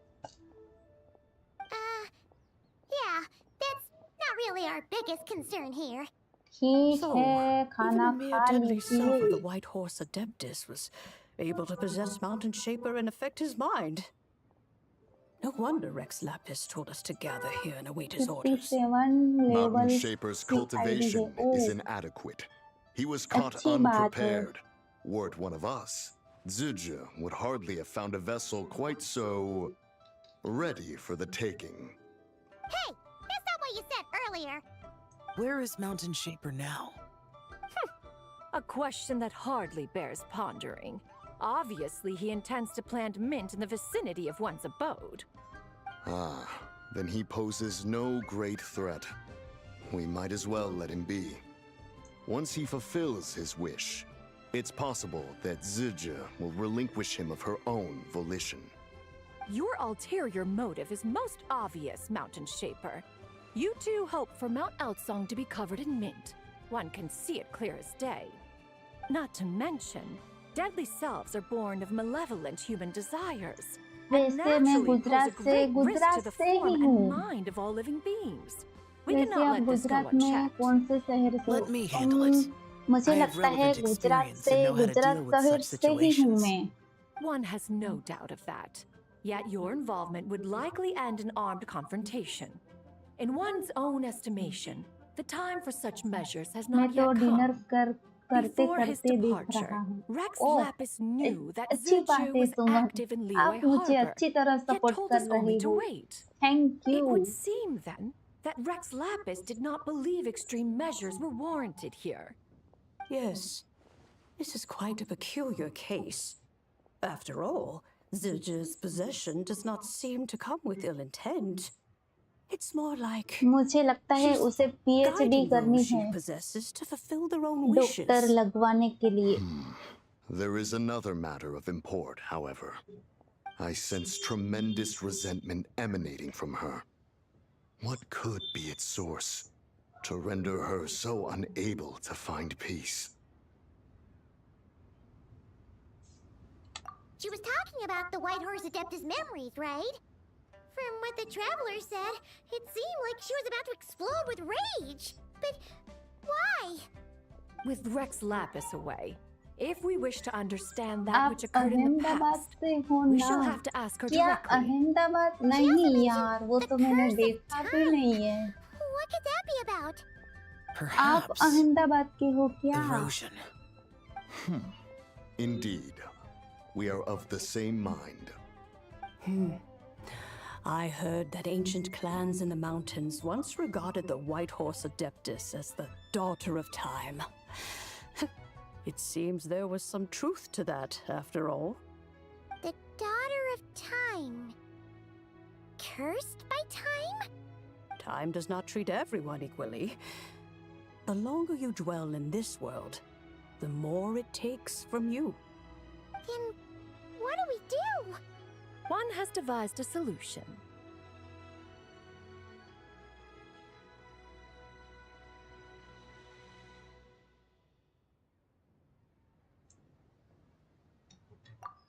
Yeah, that's not really our biggest concern here. ठीक So, है, even खाना the mere खा deadly self of the लीजिए। White Horse Adeptus was able to possess Mountain Shaper and affect his mind. No wonder Rex Lapis told us to gather here and await his orders. 57 Mountain level Shaper's की ID है। cultivation is oh, inadequate. He was caught अच्छी बात है। unprepared. Were it one of us, Zizia would hardly have found a vessel quite so ready for the taking. Hey, that's not what you said earlier. Where is Mountain Shaper now? A question that hardly bears pondering. Obviously, he intends to plant Mint in the vicinity of one's abode. Ah, then he poses no great threat. we might as well let him be. Once he fulfills his wish, it's possible that Zija will relinquish him of her own volition. Your ulterior motive is most obvious, Mountain Shaper. You two hope for Mount Outsong to be covered in mint. One can see it clear as day. Not to mention, deadly selves are born of malevolent human desires, and वैसे मैं naturally pose a great risk to the Gujarat से ही form हूँ। and mind of all living beings. We वैसे cannot आप let this go Gujarat में unchecked. कौन से शहर से Let me handle it. मुझे I have लगता है relevant गुजरात experience से and know how to Gujarat deal with शहर such से ही हूँ situations. मैं। One has no doubt of that. Yet your involvement would likely end in armed confrontation. In one's own estimation, the time for such measures has मैं not तो yet dinner come. करते Before his करते देख departure, रहा हूँ। Rex oh, Lapis knew that अच्छी बात Zuju है was Suman, active in Liyue आप मुझे Harbor, अच्छी तरह yet सपोर्ट told कर us रहे only to हो। wait. Thank It would you. seem then that Rex Lapis did not believe extreme measures were warranted here. Yes, this is quite a peculiar case. After all, Zija's possession does not seem to come with ill intent. It's more like मुझे लगता है she's उसे PhD guiding करनी those she है possesses to fulfill their own doctor wishes. लगवाने के लिए। There is another matter of import, however. I sense tremendous resentment emanating from her. What could be its source to render her so unable to find peace? She was talking about the White Horse Adeptus memories, right? From what the Traveler said, it seemed like she was about to explode with rage. But why? With Rex Lapis away, if we wish to understand that आप which occurred in the Ahmedabad past, से हो we ना? shall have to ask her क्या directly. Ahmedabad नहीं यार, वो तो मैंने देखा भी नहीं है। What could that be about? आप Perhaps अहमदाबाद के हो क्या? erosion. Indeed, we are of the same mind. I heard that ancient clans in the mountains once regarded the White Horse Adeptus as the daughter of time. It seems there was some truth to that, after all. The Daughter of Time. Cursed by time? Time does not treat everyone equally. The longer you dwell in this world, the more it takes from you. Then what do we do? One has devised a solution.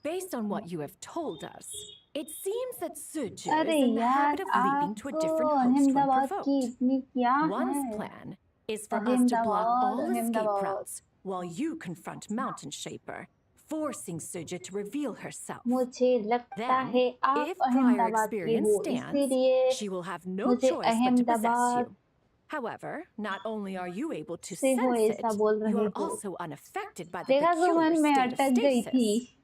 Based on what you have told us, it seems that Suju अरे is in the यार, habit of leaping to a आपको different host when Ahmedabad provoked. की इतनी क्या One's है? plan is for us to block all escape Ahmedabad. routes while you confront Mountain Shaper, forcing Suju to reveal herself. मुझे लगता Then, है आप if prior अहमदाबाद के experience हो, stands, इसीलिए she will have no मुझे choice but to possess Ahmedabad you. However, not only are you able to से sense हो it, ऐसा बोल you रहे are हो। also unaffected by the देखा peculiar सुमन, मैं state of अटक गई stasis. थी।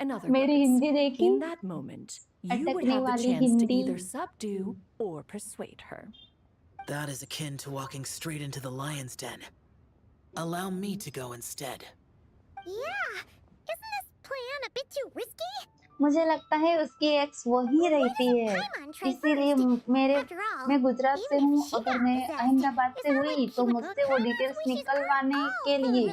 In other मेरी words, हिंदी देखी? in that moment, you would अटकने have the वाली chance to Hindi. either subdue or persuade her. That is akin to walking straight into the lion's den. Allow me to go instead. Yeah, isn't this plan a bit too risky? मुझे लगता है उसकी x वही रहती है, इसीलिए मैं गुजरात से हूँ। अगर मैं अहमदाबाद से हुई तो मुझसे वो डिटेल्स निकलवाने के लिए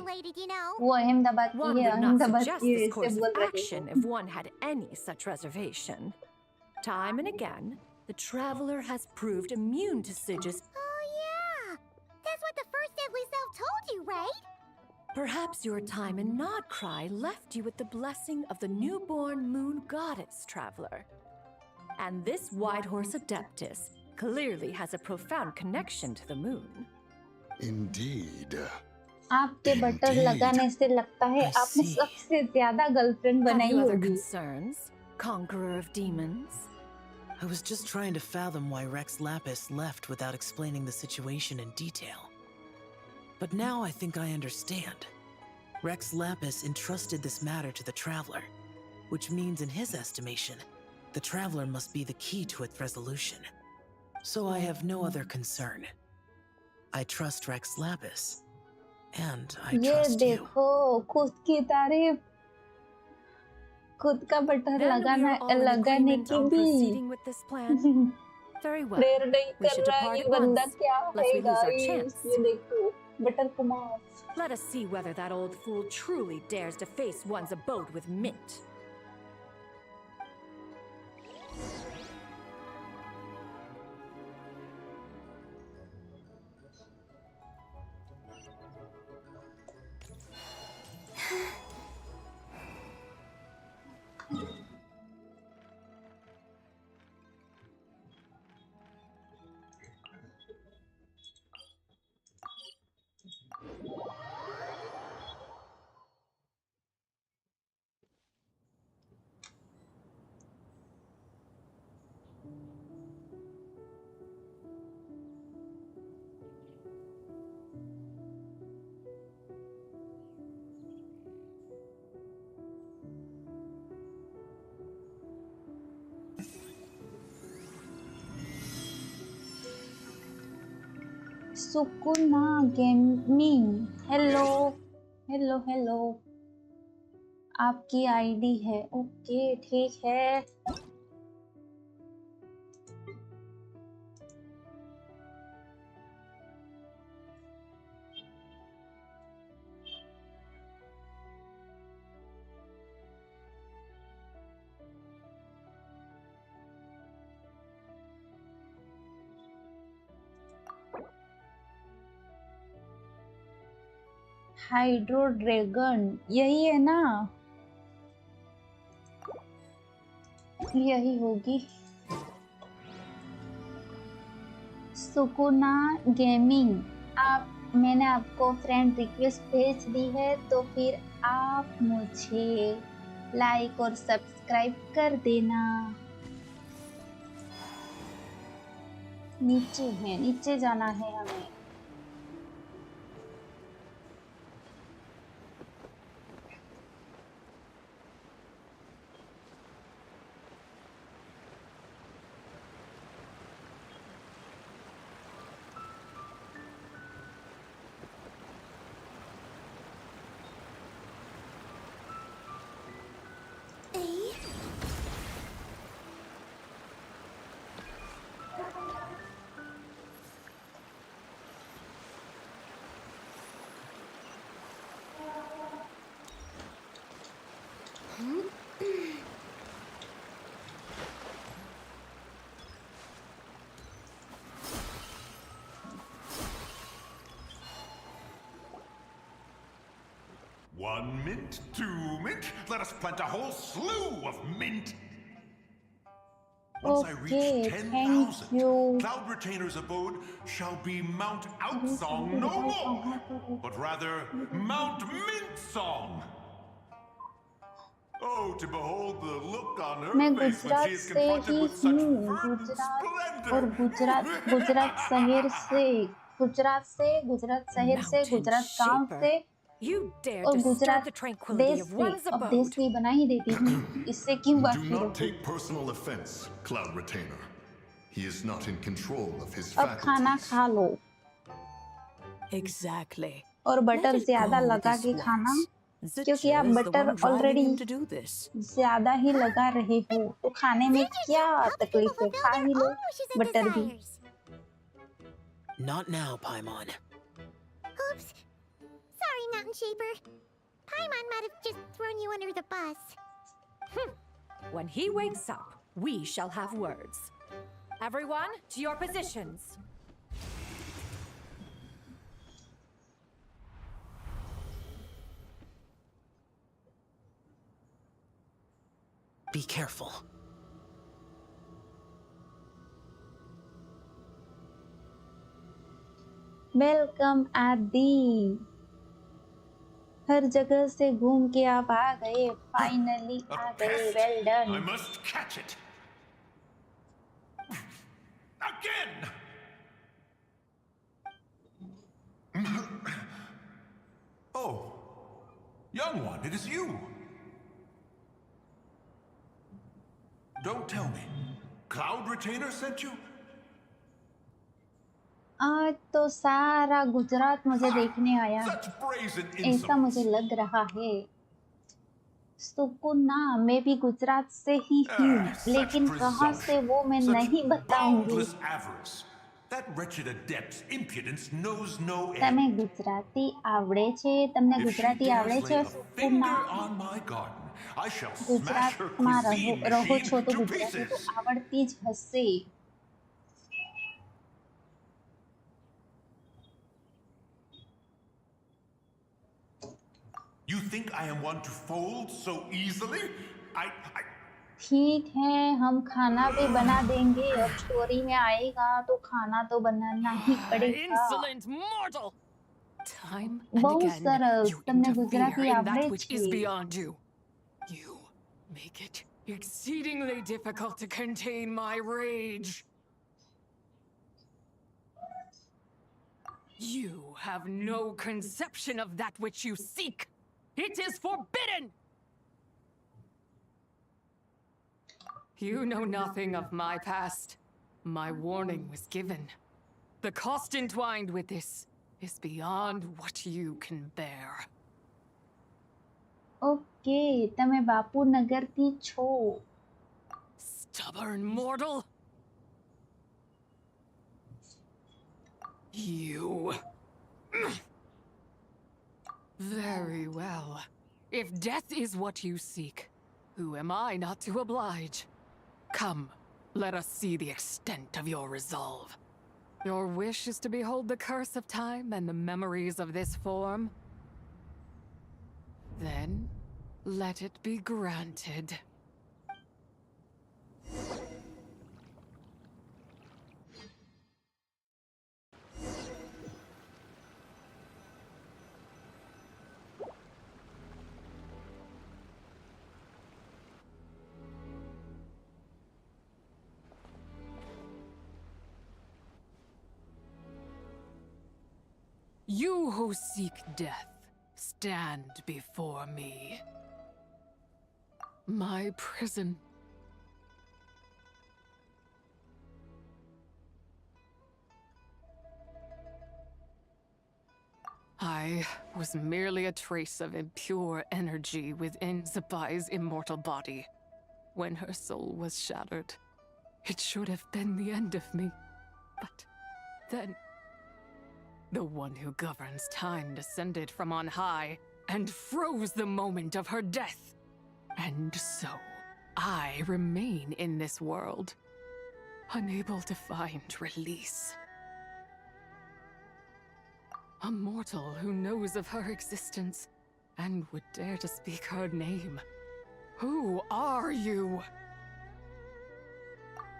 वो अहमदाबाद One की है, would not अहमदाबाद suggest की this ऐसे course बोल of रही action हूँ। if one had any such reservation. Time and again, the traveler has proved immune to Suju's. Oh yeah, that's what the first deadly self told you, right? Perhaps your time in Nodcry left you with the blessing of the newborn moon goddess, traveler. And this White Horse Adeptus clearly has a profound connection to the moon. Indeed. आपके butter लगाने से लगता है आपने सबसे ज्यादा girlfriend Have बनाई you other होगी। concerns, conqueror of demons? I was just trying to fathom why Rex Lapis left without explaining the situation in detail. But now I think I understand. Rex Lapis entrusted this matter to the Traveler, which means in his estimation, the Traveler must be the key to its resolution. So I have no other concern. I trust Rex Lapis, and I ये trust you. देखो, खुद की तारीफ, खुद का butter Then we लगाना are all in लगाने agreement की on भी। proceeding with this plan. Very well. Prayer नहीं We कर should रहा depart ये at बंदा once, क्या lest है we lose our guys chance. ये देखो butter Kumar Let us see whether that old fool truly dares to face one's abode with Mint. Sukuna gaming hello hello hello आपकी ID है okay ठीक है hydro dragon यही है ना यही होगी सुकुना गेमिंग आप मैंने आपको फ्रेंड रिक्वेस्ट भेज दी है तो फिर आप मुझे लाइक और सब्सक्राइब कर देना नीचे है नीचे जाना है हमें One mint, two mint. Let us plant a whole slew of mint. Once I reach Okay, 10,000, thank you. Cloud Retainer's abode shall be Mount Outsong no more, but rather Mount Mint Song. Oh, to behold the look on her मैं face when Gujarat she is से confronted he with such हूँ verdant Gujarat splendor. और गुजरात शहर से गुजरात शहर से Mountain Gujarat गांव Shaper. से You dare और disturb गुजरात the tranquility देश of से one's अब देश abode. से बना ही देती हूँ इससे क्यों Do बाकी not रखूं take personal offense, Cloud Retainer. He is not in control of his अब खाना faculties. खा लो Exactly. और बटर Let it ज्यादा go लगा this के खाना once. क्योंकि आप Zutcher is the butter one driving already him to do this. ज्यादा ही लगा रहे हो तो खाने में क्या तकलीफ है खा ही लो बटर भी Not now, Paimon. Oops. Sorry, Mountain Shaper. Paimon might have just thrown you under the bus. When he wakes up, we shall have words. Everyone, to your positions. Be careful. Welcome आदि हर जगह से घूम के आप आ गए finally आ गए well I done must catch it. Again! Oh, young one, it is you. Don't tell me. Cloud Retainer sent you? आज तो सारा गुजरात मुझे देखने आया Such brazen ऐसा मुझे insolence. लग रहा है सुकून ना, मैं भी गुजरात से ही हूँ, लेकिन कहाँ से वो मैं नहीं बताऊंगी। Boundless avarice. That wretched adept's impudence knows no તમે end. ગુજરાતી આવડે છે? તમને If she ગુજરાતી આવડે dares lay છે? a સુકૂન ના, finger on my garden, I shall smash her ગુજરાતમાં cuisine રહો છો machine તો to ગુજરાતી તો pieces. આવડતી જ હશે. You think I am one to fold so easily? I ठीक है, हम खाना भी बना देंगे. अब स्टोरी में आएगा तो खाना तो बनाना ही पड़ेगा. Insolent mortal! Time and બહુ again, સરસ, you તમને interfere ગુજરાતી in આવડે that which છે. is beyond you. You make it exceedingly difficult to contain my rage. You have no conception of that which you seek. It is forbidden! You know nothing of my past. My warning was given. The cost entwined with this is beyond what you can bear. Okay, તમે બાપુનગરથી છો. Stubborn mortal! You. Very well. If death is what you seek, who am I not to oblige? Come, let us see the extent of your resolve. Your wish is to behold the curse of time and the memories of this form? Then, let it be granted. You who seek death, stand before me. My prison. I was merely a trace of impure energy within Zabai's immortal body. When her soul was shattered, it should have been the end of me. But then, the one who governs time descended from on high and froze the moment of her death. And so, I remain in this world, unable to find release. A mortal who knows of her existence and would dare to speak her name. Who are you?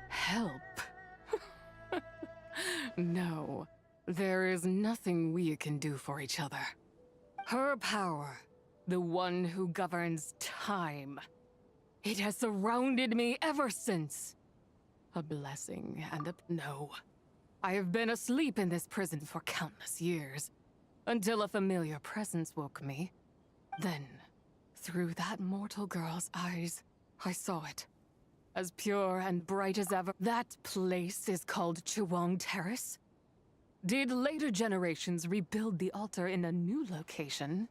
Help. No, there is nothing we can do for each other. Her power, the one who governs time, it has surrounded me ever since. A blessing and a... No. I have been asleep in this prison for countless years, until a familiar presence woke me. Then, through that mortal girl's eyes, I saw it. As pure and bright as ever. That place is called Chuang Terrace. Did later generations rebuild the altar in a new location?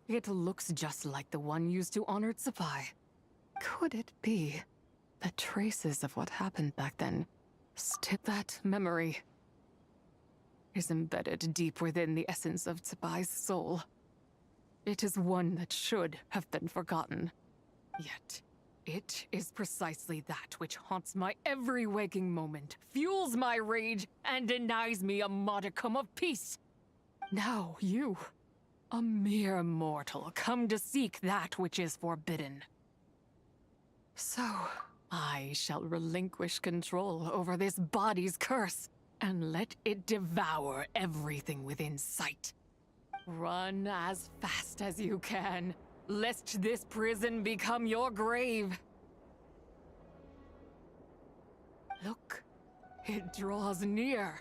It looks just like the one used to honor Tsupai. Could it be that traces of what happened back then, that memory, is embedded deep within the essence of Tsubai's soul? It is one that should have been forgotten. Yet, it is precisely that which haunts my every waking moment, fuels my rage, and denies me a modicum of peace. Now you, a mere mortal, come to seek that which is forbidden. So, I shall relinquish control over this body's curse, and let it devour everything within sight. Run as fast as you can, lest this prison become your grave. Look, it draws near.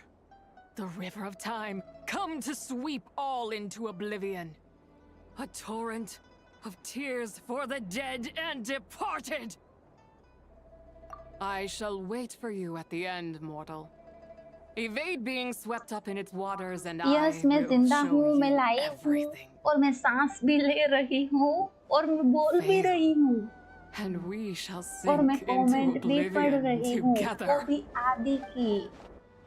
The river of time, come to sweep all into oblivion. A torrent of tears for the dead and departed. I shall wait for you at the end, mortal. Evade being swept up in its waters and yes, I मैं will जिंदा show हूँ, मैं you live हूँ. everything. और मैं सांस भी ले रही हूँ और मैं बोल भी रही हूँ And we shall और मैं sink into कमेंट भी पढ़ oblivion रही हूँ, together. वो भी आदि की।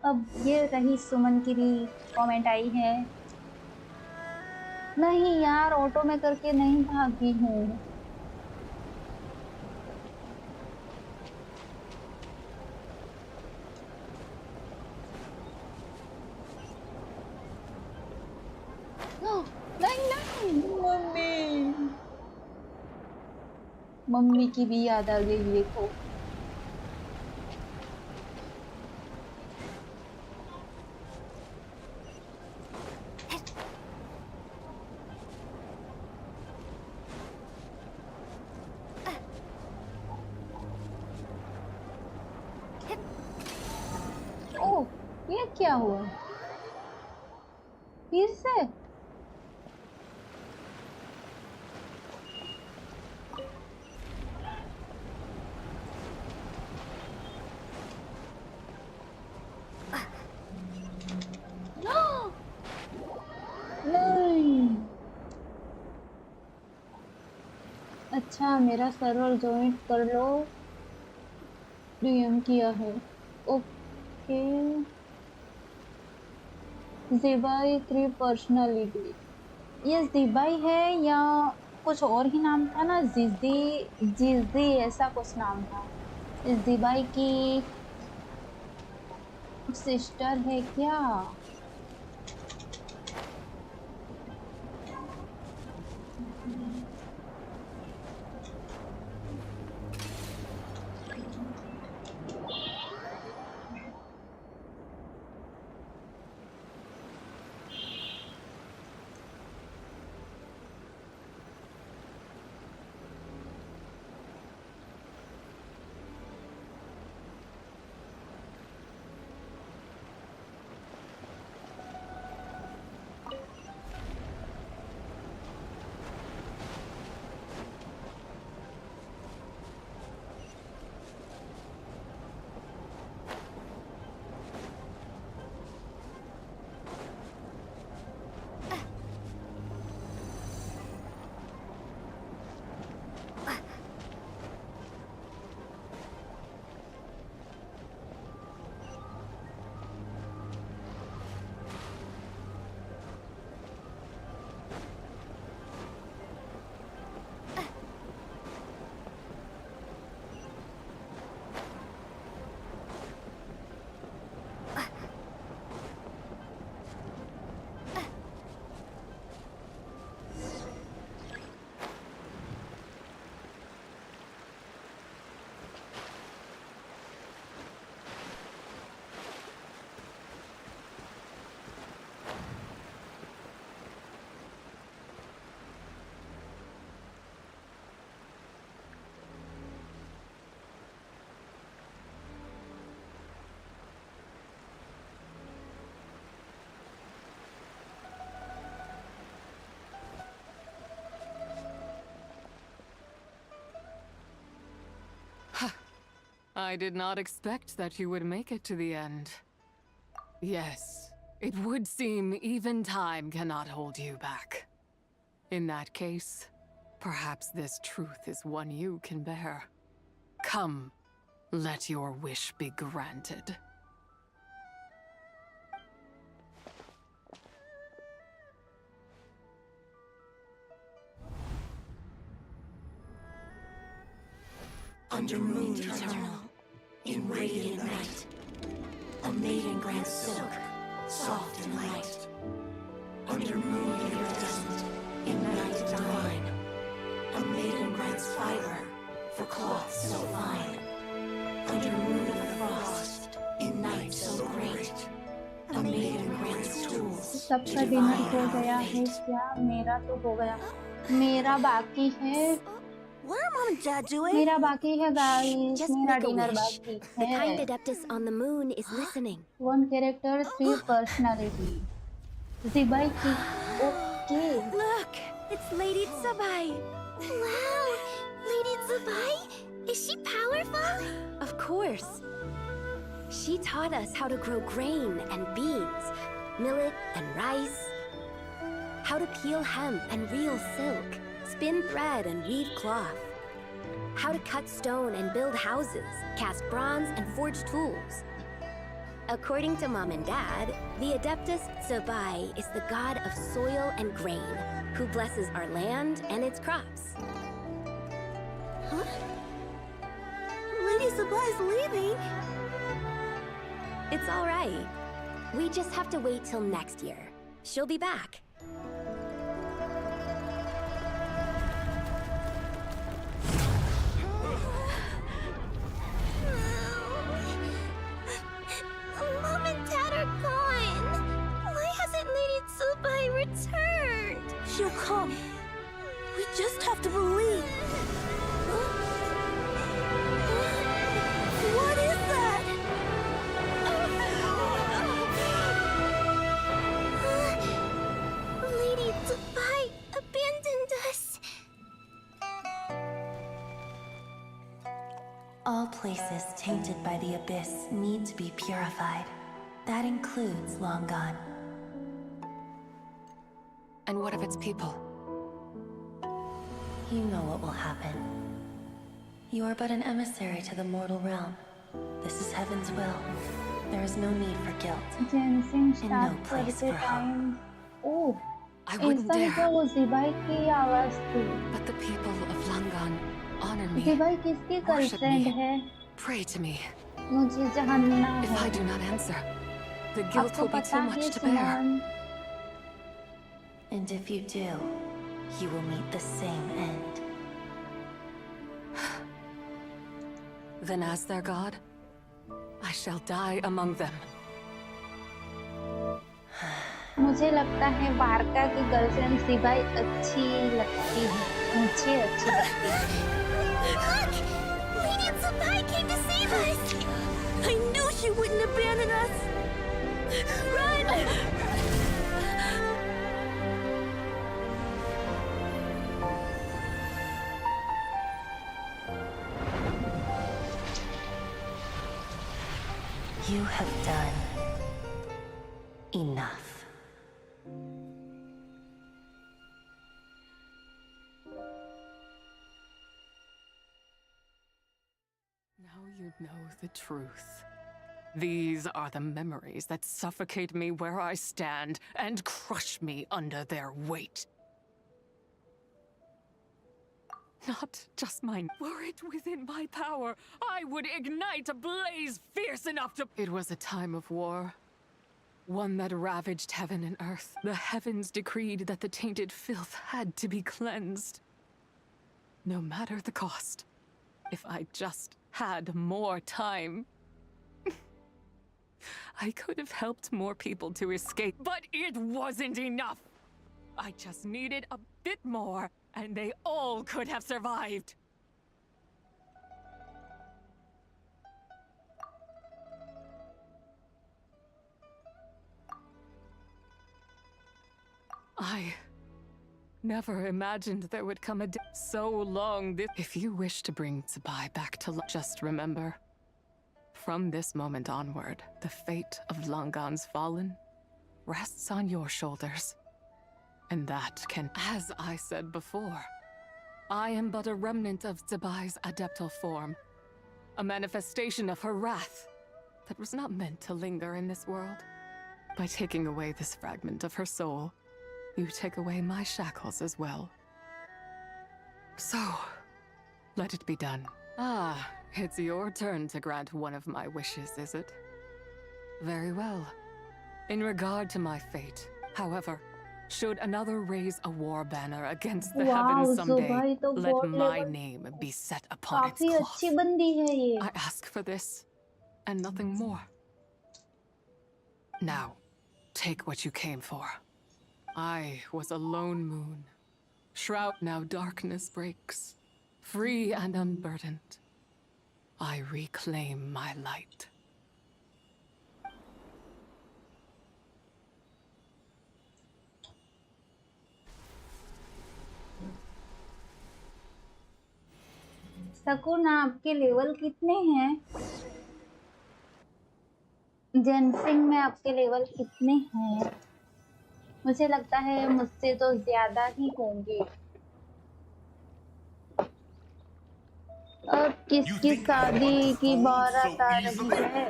अब ये रही सुमन की भी कमेंट आई है। नहीं यार, ऑटो में करके नहीं भागी हूँ। नहीं नहीं, मम्मी मम्मी की भी याद आ गई देखो। ओह, ये क्या हुआ फिर से? नहीं। अच्छा, मेरा सर्वर ज्वाइन कर लो, डीएम किया है। ओके। ज़िबाई 3 पर्सनालिटी, ये ज़िबाई है या कुछ और ही नाम था ना? जिजी ऐसा कुछ नाम था। ज़िबाई की सिस्टर है क्या? I did not expect that you would make it to the end. Yes, it would seem even time cannot hold you back. In that case, perhaps this truth is one you can bear. Come, let your wish be granted. Under moon eternal, in radiant night, a maiden grants silk, soft and light. Under moon iridescent, in night divine, a maiden grants fiber for cloth so fine. Under moon of frost, in night so great, a maiden grants tools. सबका dinner हो गया है क्या? मेरा तो हो गया, मेरा बाकी है। What are Mom and Dad doing? मेरा बाकी है गाइस, Just मेरा make a डिनर wish. बाकी The है। kind adeptus on the moon is listening. 1 character 3 personality. ज़िबाई की okay. Look, it's Lady Tsubai. Wow, Lady Tsubai? Is she powerful? Of course. She taught us how to grow grain and beans, millet and rice. how to peel hemp and reel silk, spin thread and weave cloth, how to cut stone and build houses, cast bronze and forge tools. According to Mom and Dad, the Adeptus Tsubai is the god of soil and grain, who blesses our land and its crops. Huh? Lady Tsubai's leaving. It's all right. We just have to wait till next year. She'll be back. Mom and Dad are gone. Why hasn't Lady Tsubai returned? She'll come. We just have to believe. What is that? Lady Tsubai abandoned us. All places tainted by the abyss need to be purified. That includes Long Gone. And what of its people? You know what will happen. You are but an emissary to the mortal realm. This is Heaven's will. There is no need for guilt. Genshin and no start place करते for hope. Time oh I wouldn't ऐसा dare. क्या वो ज़िबाई की आवाज़ थी But the people of Langan honor me. ज़िबाई किसकी Worship girlfriend me. है Pray to me. मुझे जानना If है I do not answer, the guilt आपको will be पता too है much to bear. Simone And if you do, you will meet the same end. Then as their god, I shall die among them. मुझे लगता है वारका की girlfriend ज़िबाई अच्छी लगती है मुझे अच्छी लगती है Look! Lady Tsubai came to save us! I knew she wouldn't abandon us! Run! You have done enough. Now you know the truth. These are the memories that suffocate me where I stand and crush me under their weight. Not just mine. Were it within my power, I would ignite a blaze fierce enough to— It was a time of war. One that ravaged heaven and earth. The heavens decreed that the tainted filth had to be cleansed. No matter the cost. If I just had more time. I could have helped more people to escape, but it wasn't enough! I just needed a bit more, and they all could have survived! I never imagined there would come a day so long this— If you wish to bring Tsubai back to life, just remember, from this moment onward, the fate of Langan's fallen rests on your shoulders. And that can— As I said before, I am but a remnant of Tsubai's adeptal form, a manifestation of her wrath that was not meant to linger in this world. By taking away this fragment of her soul, you take away my shackles as well. So, let it be done. Ah, it's your turn to grant one of my wishes, is it? Very well. In regard to my fate, however, should another raise a war banner against the heavens someday, ज़िबाई तो let बहुत my level name be set upon its काफी cloth. अच्छी बंदी है ये I ask for this, and nothing more. Now, take what you came for. I was a lone moon. Shroud now darkness breaks. Free and unburdened, I reclaim my light. सकून आपके level कितने हैं जेनसिंग में आपके लेवल कितने हैं मुझे लगता है मुझसे तो ज्यादा ही होंगे। अब किसकी शादी की बारात आ रही है?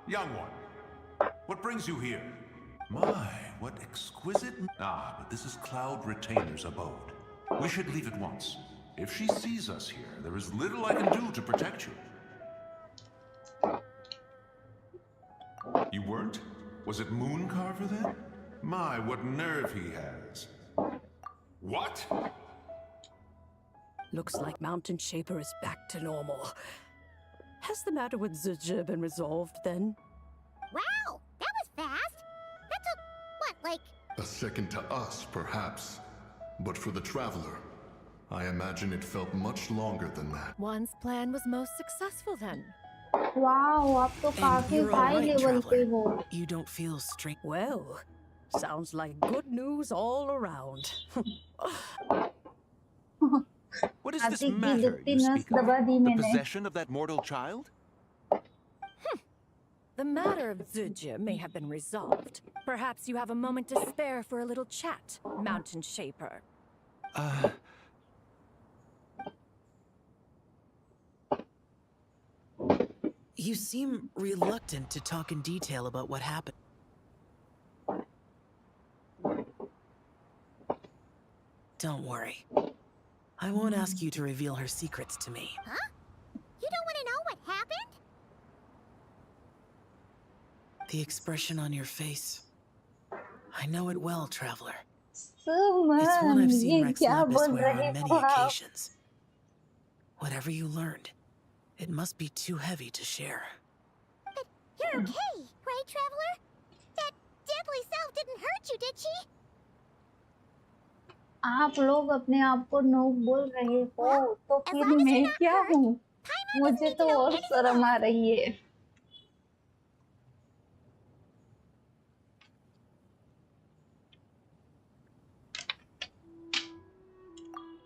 Young one, what brings you here? My, what exquisite... Ah, but this is Cloud Retainer's abode. We should leave at once. If she sees us here, there is little I can do to protect you. You weren't? Was it Mooncarver then? My, what nerve he has. What? Looks like Mountain Shaper is back to normal. Has the matter with Zizha been resolved then? Wow, that was fast. That took, what, like... A second to us, perhaps. But for the Traveler, I imagine it felt much longer than that. One's plan was most successful then. Wow, आप तो काफी high level पे हो. You don't feel straight. Well, sounds like good news all around. What is this matter you speak of? The possession of that mortal child? The matter of Zizha may have been resolved. Perhaps you have a moment to spare for a little chat, Mountain Shaper. You seem reluctant to talk in detail about what happened. Don't worry. I won't ask you to reveal her secrets to me. Huh? You don't want to know what happened? The expression on your face. I know it well, Traveler. Suman, It's one I've seen Rex ये क्या Lapis बोल wear रहे on many हो आप? occasions. Whatever you learned, it must be too heavy to share. But you're okay, right, Traveler? That deadly self didn't hurt you, did she? आप लोग अपने आप को नो बोल रहे हो तो फिर मैं क्या हूँ? मुझे तो और शर्म आ रही है.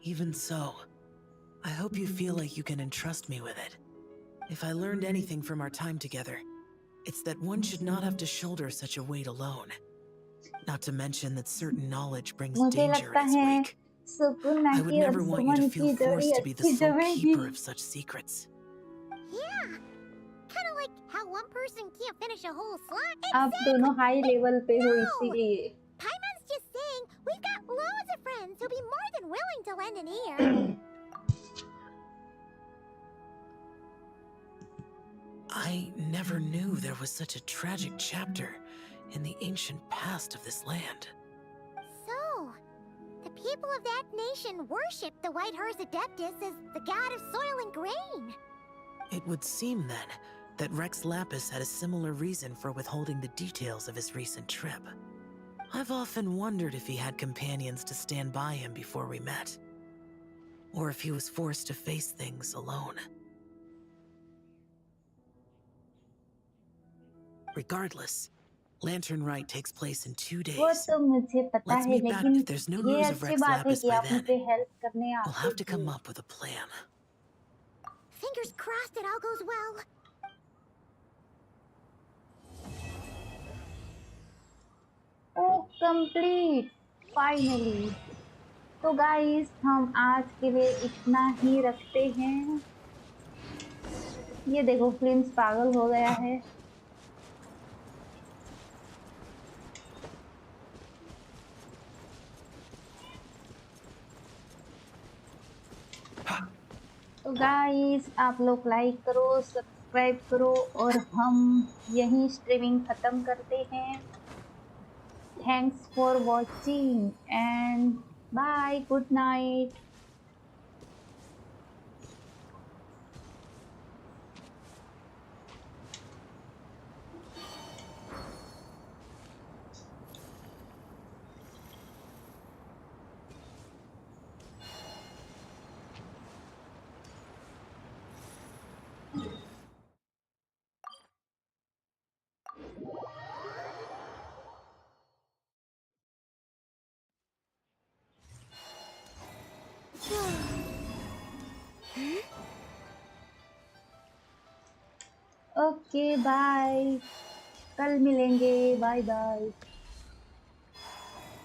Even so, I hope you feel like you can entrust me with it. If I learned anything from our time together, it's that one should not have to shoulder such a weight alone. Not to mention that certain knowledge brings मुझे danger लगता in its है wake. सुकून I would की never want you to Suman feel की forced जड़ी to be the अच्छी sole जमेगी. keeper of such secrets. Yeah. Kind of like how one person can't finish a whole slot. आप दोनों high level पे हो इसीलिए. Paimon's just saying we've got loads of friends who'll be more than willing to lend an ear. I never knew there was such a tragic chapter in the ancient past of this land. So, the people of that nation worship the White Horse Adeptus as the god of soil and grain. It would seem then that Rex Lapis had a similar reason for withholding the details of his recent trip. I've often wondered if he had companions to stand by him before we met, or if he was forced to face things alone. Regardless, Lantern Rite takes place in 2 days. वो तो मुझे पता Let's है meet back लेकिन if there's no ये news of अच्छी Rex बात है Lapis कि by आप then. मुझे हेल्प करने We'll आते have to come थे. up with a plan. Fingers crossed it all goes well. Oh, complete! Finally. तो गाइस हम आज के लिए इतना ही रखते हैं. ये देखो फ्लिम्स पागल हो गया है. तो गाइस आप लोग लाइक करो, सब्सक्राइब करो और हम यहीं स्ट्रीमिंग खत्म करते हैं. Thanks for watching and bye, good night. Okay bye, कल मिलेंगे. Bye bye.